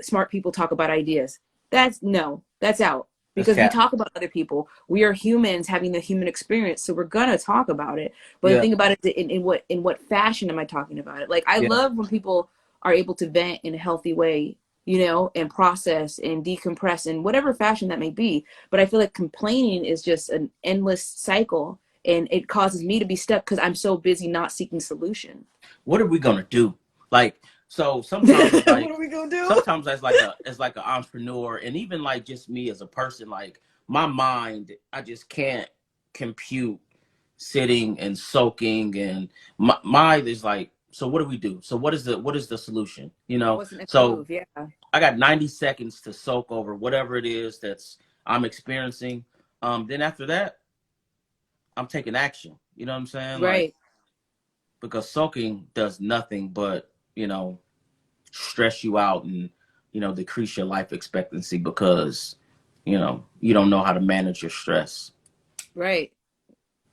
smart people talk about ideas. That's no, that's out that's because we cap. talk about other people. We are humans having the human experience, so we're gonna talk about it. But the Yeah, thing about it is, in what fashion am I talking about it? Like I yeah, love when people are able to vent in a healthy way you know, and process and decompress in whatever fashion that may be. But I feel like complaining is just an endless cycle, and it causes me to be stuck because I'm so busy not seeking solution. What are we gonna do? Like, so sometimes, What like, are we gonna do? sometimes as like an entrepreneur, and even like just me as a person, like my mind, I just can't compute sitting and soaking, and my mind is like, so what do we do? So what is the solution? You know, What's the next so move? Yeah. I got 90 seconds to soak over whatever it is that's I'm experiencing. Then after that, I'm taking action. You know what I'm saying? Like, Right. because soaking does nothing but, you know, stress you out and, you know, decrease your life expectancy because, you know, you don't know how to manage your stress. Right.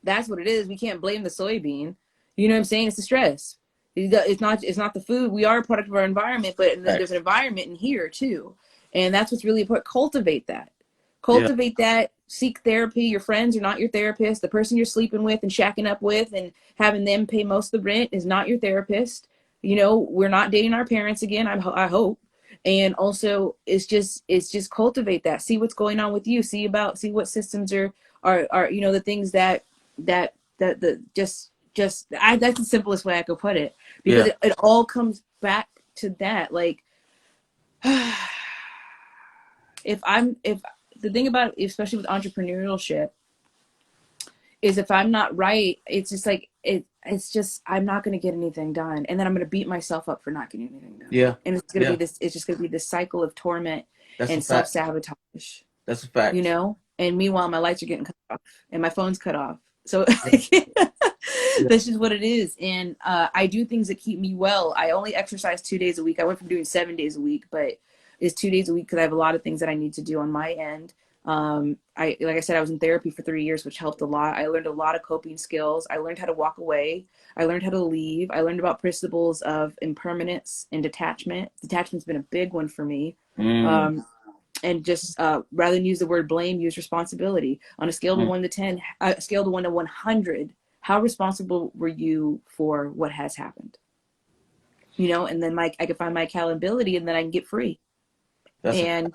That's what it is. We can't blame the soybean. You know what I'm saying? It's the stress. It's not the food. We are a product of our environment, but there's an Facts. environment in here too. And that's what's really important. Cultivate that. Yeah. Cultivate that. Seek therapy. Your friends are not your therapist. The person you're sleeping with and shacking up with and having them pay most of the rent is not your therapist. You know, we're not dating our parents again. I hope. And also, it's just cultivate that. See what's going on with you. See what systems are you know, the things that the that's the simplest way I could put it, because Yeah. it all comes back to that. Like, if the thing about, especially with entrepreneurship, is if I'm not right, it's just like it's just I'm not going to get anything done, and then I'm going to beat myself up for not getting anything done, Yeah. and Yeah. it's just going to be this cycle of torment That's a and self fact. sabotage, That's a you fact. know. And meanwhile, my lights are getting cut off and my phone's cut off, so Yeah. Yeah. that's just what it is. And I do things that keep me well. I only exercise 2 days a week. I went from doing 7 days a week, but it's 2 days a week because I have a lot of things that I need to do on my end. I like I said, I was in therapy for 3 years, which helped a lot. I learned a lot of coping skills. I learned how to walk away. I learned how to leave. I learned about principles of impermanence and detachment. Detachment's been a big one for me. Mm, Um, and just rather than use the word blame, use responsibility. On a scale of mm. 1 to 10, a scale of 1 to 100, how responsible were you for what has happened? You know, and then I can find my accountability, and then I can get free. That's a And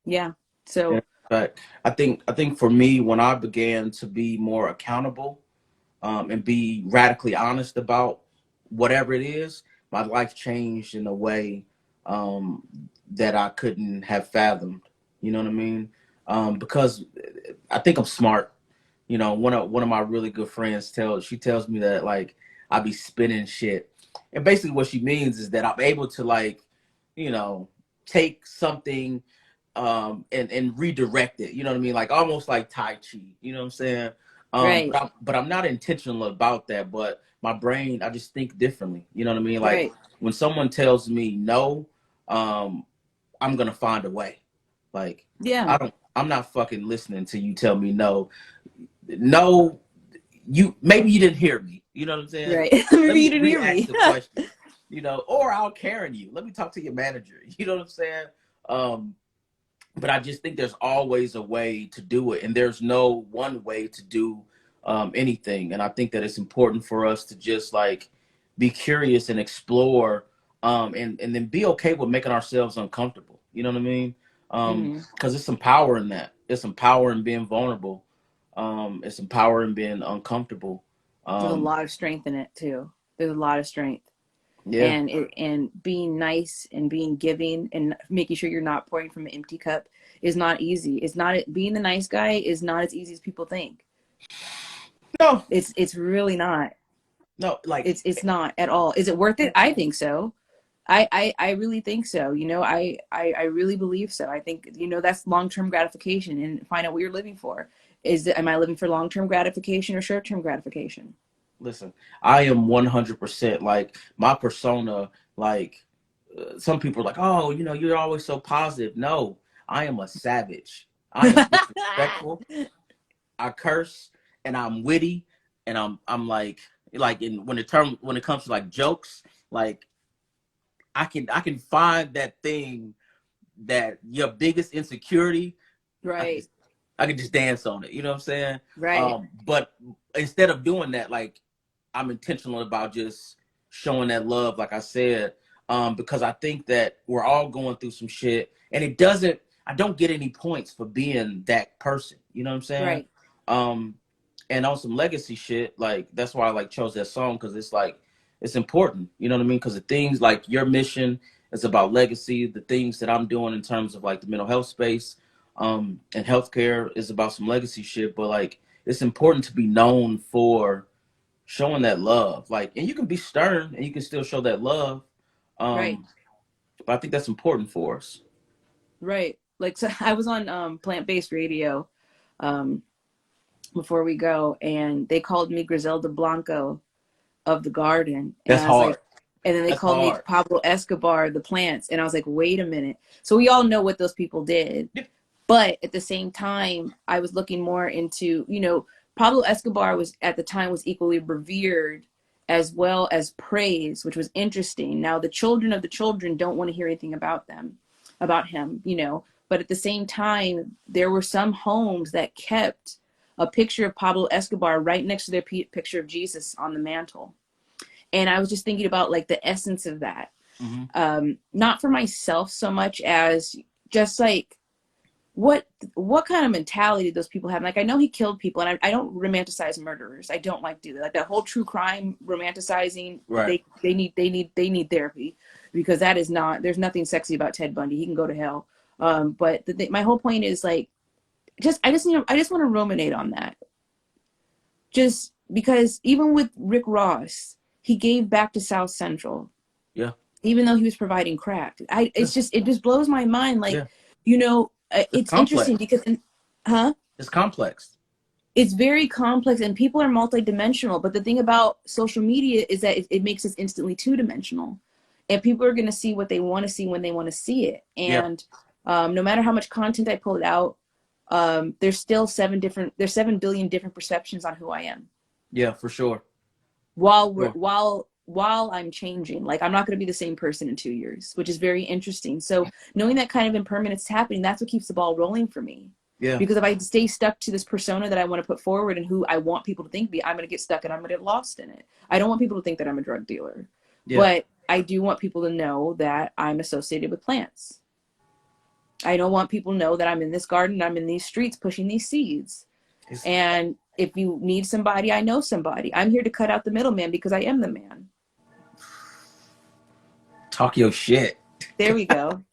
yeah, yeah, so fact. I think for me, when I began to be more accountable, and be radically honest about whatever it is, my life changed in a way um, that I couldn't have fathomed. You know what I mean? Because I think I'm smart. You know, one of my really good friends tells me that like I be spinning shit, and basically what she means is that I'm able to like, you know, take something and redirect it. You know what I mean? Like almost like Tai Chi. You know what I'm saying? right, But I'm not intentional about that. But my brain, I just think differently. You know what I mean? Like right, when someone tells me no, um, I'm gonna find a way. Like yeah, I'm not fucking listening to you tell me no. No, you maybe you didn't hear me. You know what I'm saying? right. Let Maybe you me didn't hear re-ask me. the question. You know, or I'll Karen you. Let me talk to your manager. You know what I'm saying? Um, but I just think there's always a way to do it, and there's no one way to do anything. And I think that it's important for us to just like be curious and explore, and then be okay with making ourselves uncomfortable. You know what I mean? Hmm. Because it's some power in that. It's some power in being vulnerable. It's some power in being uncomfortable. There's a Um, lot of strength in it too. There's a lot of strength. yeah, And being nice and being giving and making sure you're not pouring from an empty cup is not easy. It's not Being the nice guy is not as easy as people think. no, It's really not. no, like It's not at all. Is it worth it? I think so. I really think so. You know, I really believe so. I think, you know, that's long-term gratification, and find out what you're living for. Am I living for long-term gratification or short-term gratification? listen, I am 100% like my persona. Like some people are like, oh, you know, you're always so positive. No, I am a savage. I am disrespectful. I curse, and I'm witty, and I'm like in when it comes to like jokes, like I can find that thing that your biggest insecurity. I can Right, just I can just dance on it. You know what I'm saying? right, But instead of doing that, like I'm intentional about just showing that love. Like I said, because I think that we're all going through some shit, and it doesn't. I don't get any points for being that person. You know what I'm saying? Right. Um, and on some legacy shit, like that's why I like chose that song because it's like it's important. You know what I mean? Because the things like your mission is about legacy. The things that I'm doing in terms of like the mental health space, and healthcare is about some legacy shit. But like it's important to be known for showing that love. Like, and you can be stern and you can still show that love. Right. Um, but I think that's important for us. Right. Like, so I was on plant-based radio um, before we go, and they called me Griselda Blanco of the garden. And That's I was hard. like, and then they That's called me hard. Pablo Escobar, the plants. And I was like, wait a minute. So we all know what those people did. Yeah. But at the same time, I was looking more into, Pablo Escobar was at the time was equally revered as well as praised, which was interesting. Now the children of the children don't want to hear anything about him, But at the same time, there were some homes that kept a picture of Pablo Escobar right next to their picture of Jesus on the mantle. And I was just thinking about like the essence of that. Mm-hmm. Not for myself so much as just like what kind of mentality did those people have? Like, I know he killed people, and I don't romanticize murderers. I don't like do that. Like that whole true crime romanticizing. Right. They need therapy, because that is not. There's nothing sexy about Ted Bundy. He can go to hell. But my whole point is like, I just want to ruminate on that. Just because even with Rick Ross, he gave back to South Central. Yeah. Even though he was providing crack. It just blows my mind. Like, Yeah. It's it's interesting complex. because, huh? It's complex. It's very complex, and people are multidimensional. But the thing about social media is that it makes us instantly two-dimensional, and people are going to see what they want to see when they want to see it. Yeah. And no matter how much content I pull it out, there's still 7 billion different perceptions on who I am. Yeah, for sure. While I'm changing, like I'm not going to be the same person in 2 years, which is very interesting. So knowing that kind of impermanence is happening, that's what keeps the ball rolling for me. Yeah. Because if I stay stuck to this persona that I want to put forward and who I want people to think me, I'm going to get stuck and I'm going to get lost in it. I don't want people to think that I'm a drug dealer, but I do want people to know that I'm associated with plants. I don't want people to know that I'm in this garden, I'm in these streets pushing these seeds. And if you need somebody, I know somebody. I'm here to cut out the middleman because I am the man. Talk your shit. There we go.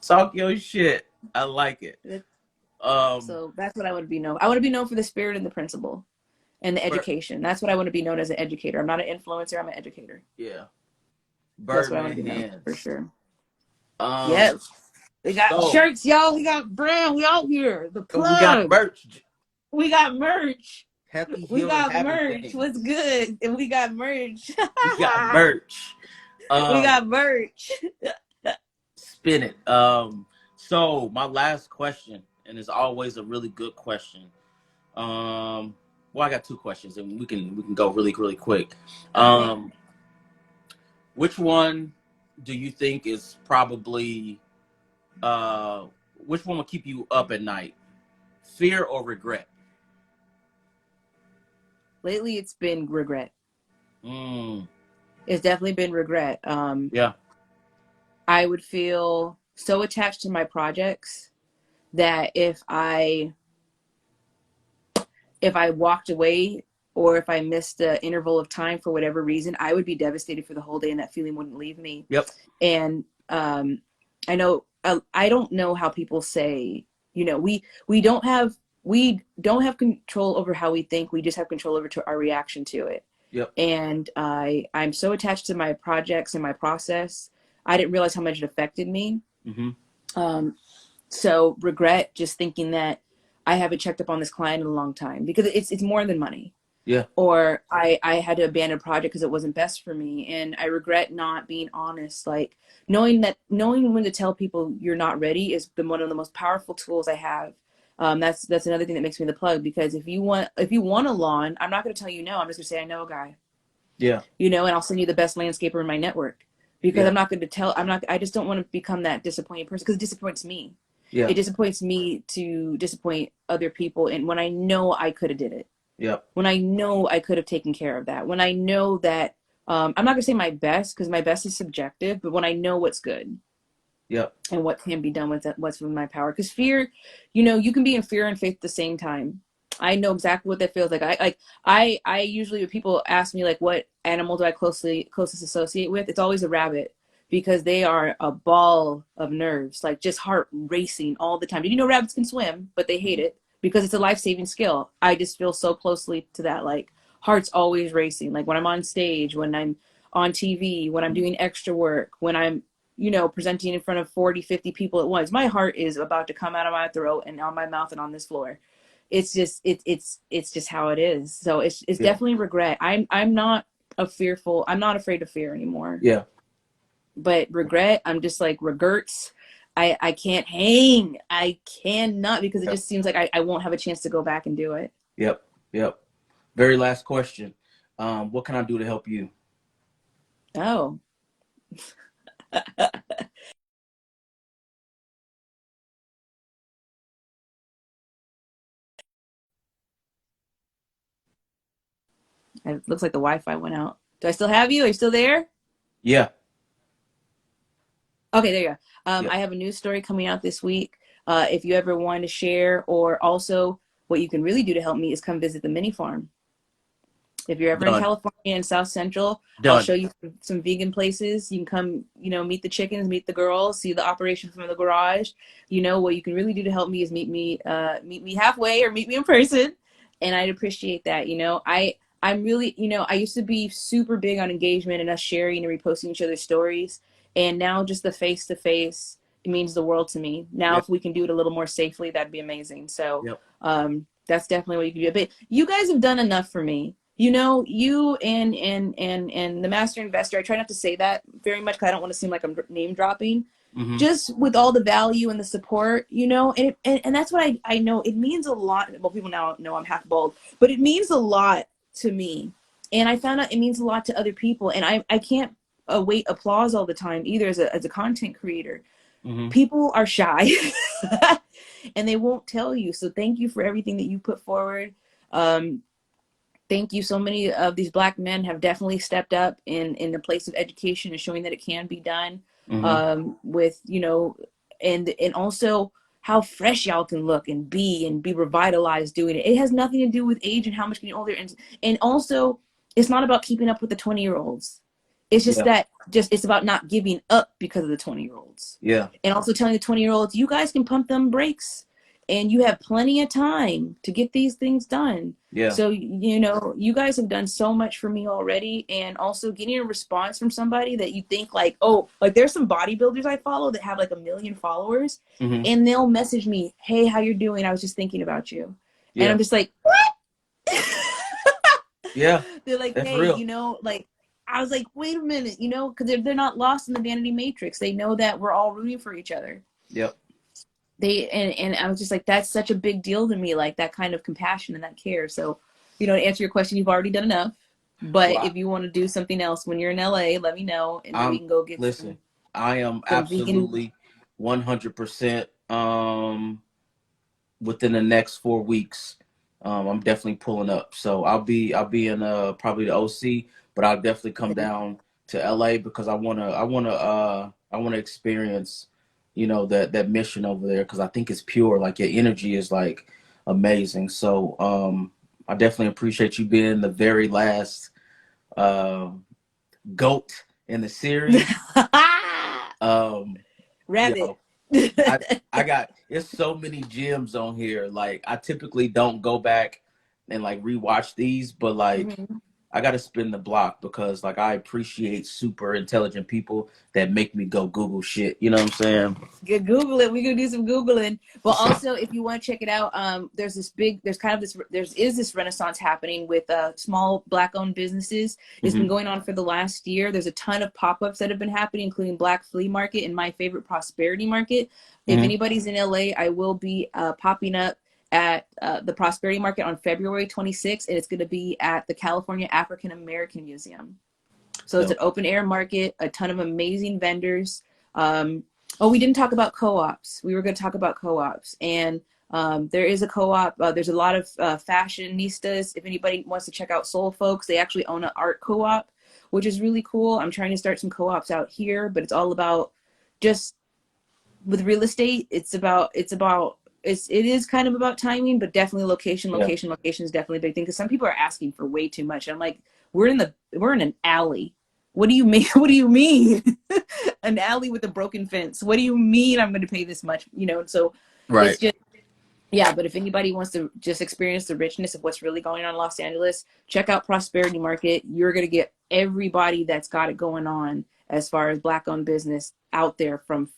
Talk your shit. I like it. So that's what I want to be known. I want to be known for the spirit and the principle and the education. That's what I want to be known as, an educator. I'm not an influencer. I'm an educator. Yeah. That's what I Bird want to in be known hands. for sure. Yes. We got shirts, y'all. We got brand. We out here. The plug. We got merch. We got merch. Happy We got happy merch. things. What's good? And we got merch. We got merch. We got merch. Spin it. So my last question, and it's always a really good question. Well, I got 2 questions, and we can go really quick. Okay. Which one do you think is probably which one will keep you up at night? Fear or regret? Lately, it's been regret. Mm. It's definitely been regret. Yeah. I would feel so attached to my projects that if I walked away or if I missed an interval of time for whatever reason, I would be devastated for the whole day, and that feeling wouldn't leave me. Yep. And I don't know how people say, we don't have control over how we think. We just have control over our reaction to it. Yep. And I'm so attached to my projects and my process. I didn't realize how much it affected me. Mm-hmm. So regret just thinking that I haven't checked up on this client in a long time, because it's more than money. Yeah. Or I had to abandon a project because it wasn't best for me. And I regret not being honest. Like knowing when to tell people you're not ready is one of the most powerful tools I have. That's another thing that makes me the plug, because if you want a lawn, I'm not going to tell you no. I'm just going to say, I know a guy. Yeah. And I'll send you the best landscaper in my network, because I'm not going to tell, I just don't want to become that disappointed person, because it disappoints me. Yeah. It disappoints me to disappoint other people. And when I know I could have did it. Yep. When I know I could have taken care of that. When I know that I'm not gonna say my best because my best is subjective, but when I know what's good Yep. and what can be done with it, what's within my power. Because fear, you know, you can be in fear and faith at the same time. I know exactly what that feels like. I usually, when people ask me like what animal do I closest associate with, it's always a rabbit because they are a ball of nerves, like just heart racing all the time. Did you know rabbits can swim, but they hate it because it's a life-saving skill. I just feel so closely to that. Like heart's always racing. Like when I'm on stage, when I'm on TV, when I'm doing extra work, when I'm, you know, presenting in front of 40, 50 people at once, my heart is about to come out of my throat and on my mouth and on this floor. It's just it's just how it is. So it's Yeah. definitely regret. I'm not I'm not afraid of fear anymore. Yeah. But regret, I'm just like regrets. I can't hang. I cannot because it Yep. just seems like I won't have a chance to go back and do it. Yep. Yep. Very last question. What can I do to help you? Oh. It looks like the Wi-Fi went out. Do I still have you? Are you still there? Yeah. Okay, there you go. Yep. I have a news story coming out this week. If you ever want to share, or also what you can really do to help me is come visit the mini farm. If you're ever in Done. California and South Central, I'll Done. show you some vegan places. You can come, you know, meet the chickens, meet the girls, see the operation from the garage. You know, what you can really do to help me is meet me halfway or meet me in person. And I'd appreciate that. You know, I'm really, you know, I used to be super big on engagement and us sharing and reposting each other's stories. And now just the face to face, it means the world to me. Now, Yep. if we can do it a little more safely, that'd be amazing. So, Yep. that's definitely what you can do. But you guys have done enough for me. You know, you and the master investor. I try not to say that very much because I don't want to seem like I'm name dropping. Mm-hmm. Just with all the value and the support, you know, and that's what I know. It means a lot. Well, people now know I'm half bald, but it means a lot to me. And I found out it means a lot to other people. And I can't await applause all the time either as a content creator. Mm-hmm. People are shy and they won't tell you. So thank you for everything that you put forward. Um, Thank you. So many of these Black men have definitely stepped up in the place of education and showing that it can be done, Mm-hmm. with, you know, and also how fresh y'all can look and be revitalized doing it. It has nothing to do with age and how much getting older. And also it's not about keeping up with the 20-year-olds. It's just Yeah. that just it's about not giving up because of the 20-year-olds. Yeah. And also telling the 20-year-olds, you guys can pump them brakes and you have plenty of time to get these things done. Yeah. So, you know, you guys have done so much for me already. And also getting a response from somebody that you think like, oh, like there's some bodybuilders I follow that have like 1 million followers Mm-hmm. and they'll message me, hey, how you're doing? I was just thinking about you. And Yeah. I'm just like, Yeah. they're like, That's hey, real. you know, like, I was like, wait a minute, you know, because they're not lost in the vanity matrix. They know that we're all rooting for each other. Yep. And I was just like, that's such a big deal to me, like that kind of compassion and that care. So, you know, to answer your question, you've already done enough. But Well, if you want to do something else when you're in LA, let me know, and then we I'm can go get listen. I am some vegan. absolutely 100% within the next 4 weeks. I'm definitely pulling up. So I'll be in probably the OC, but I'll definitely come down to LA because I wanna experience, that mission over there because I think it's pure. Like your energy is like amazing. So I definitely appreciate you being the very last uh, goat in the series. Um, Rabbit. yo, I I got it's so many gems on here. Like I typically don't go back and like rewatch these, but like Mhm. I gotta spin the block because like I appreciate super intelligent people that make me go Google shit. You know what I'm saying? Good Google it. We're gonna do some Googling. But also if you want to check it out, there's this renaissance happening with small Black owned businesses. It's been Hmm. going on for the last year. There's a ton of pop-ups that have been happening, including Black Flea Market and my favorite Prosperity Market. If Hmm. anybody's in LA, I will be popping up at the Prosperity Market on February 26th, and it's going to be at the California African American Museum. So it's an Dope. open air market, a ton of amazing vendors. Um, oh, we didn't talk about co-ops. We were going to talk about co-ops, and there is a co-op. There's a lot of fashionistas. If anybody wants to check out Soul Folks, they actually own an art co-op. which is really cool. I'm trying to start some co-ops out here, but it's all about just with real estate. It is kind of about timing, but definitely Yeah. location is definitely a big thing because some people are asking for way too much. I'm like, we're in an alley. What do you mean? What do you mean? An alley with a broken fence. What do you mean I'm going to pay this much? So it's Right. just, yeah, but if anybody wants to just experience the richness of what's really going on in Los Angeles, check out Prosperity Market. You're going to get everybody that's got it going on as far as Black owned business out there, from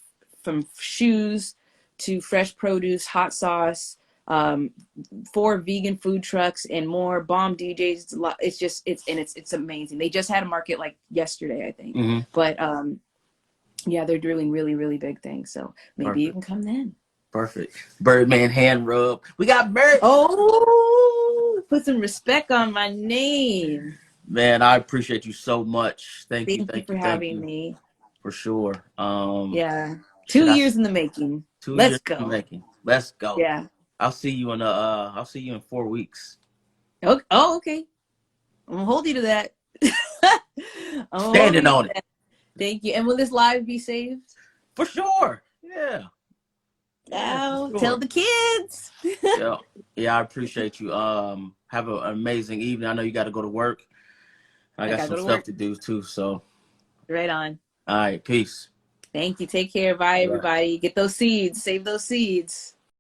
shoes to fresh produce, hot sauce, 4 vegan food trucks, and more bomb DJs. It's amazing. They just had a market like yesterday, I think. Hmm. But yeah, they're doing really, really big things. So maybe you Perfect. can come then. Perfect. Birdman hand rub. We got merch. Oh, put some respect on my name. Man, I appreciate you so much. Thank you, Thank you thank for you, thank having you me. for sure. Yeah. Shit, 2 years in the making. 2 years Let's in the go. making. Let's go. Yeah. I'll see you in 4 weeks. Oh, okay. I'm gonna hold you to that. I'm gonna hold Standing you to on it. that. Thank you. And will this live be saved? For sure. Yeah. Yeah, for Now tell sure. the kids. Yeah. Yeah, I appreciate you. Have an amazing evening. I know you gotta go to work. I I got gotta some go to stuff work. to do too. So Right on. all right, peace. Thank you. Take care. Bye, All right. everybody. Get those seeds. Save those seeds.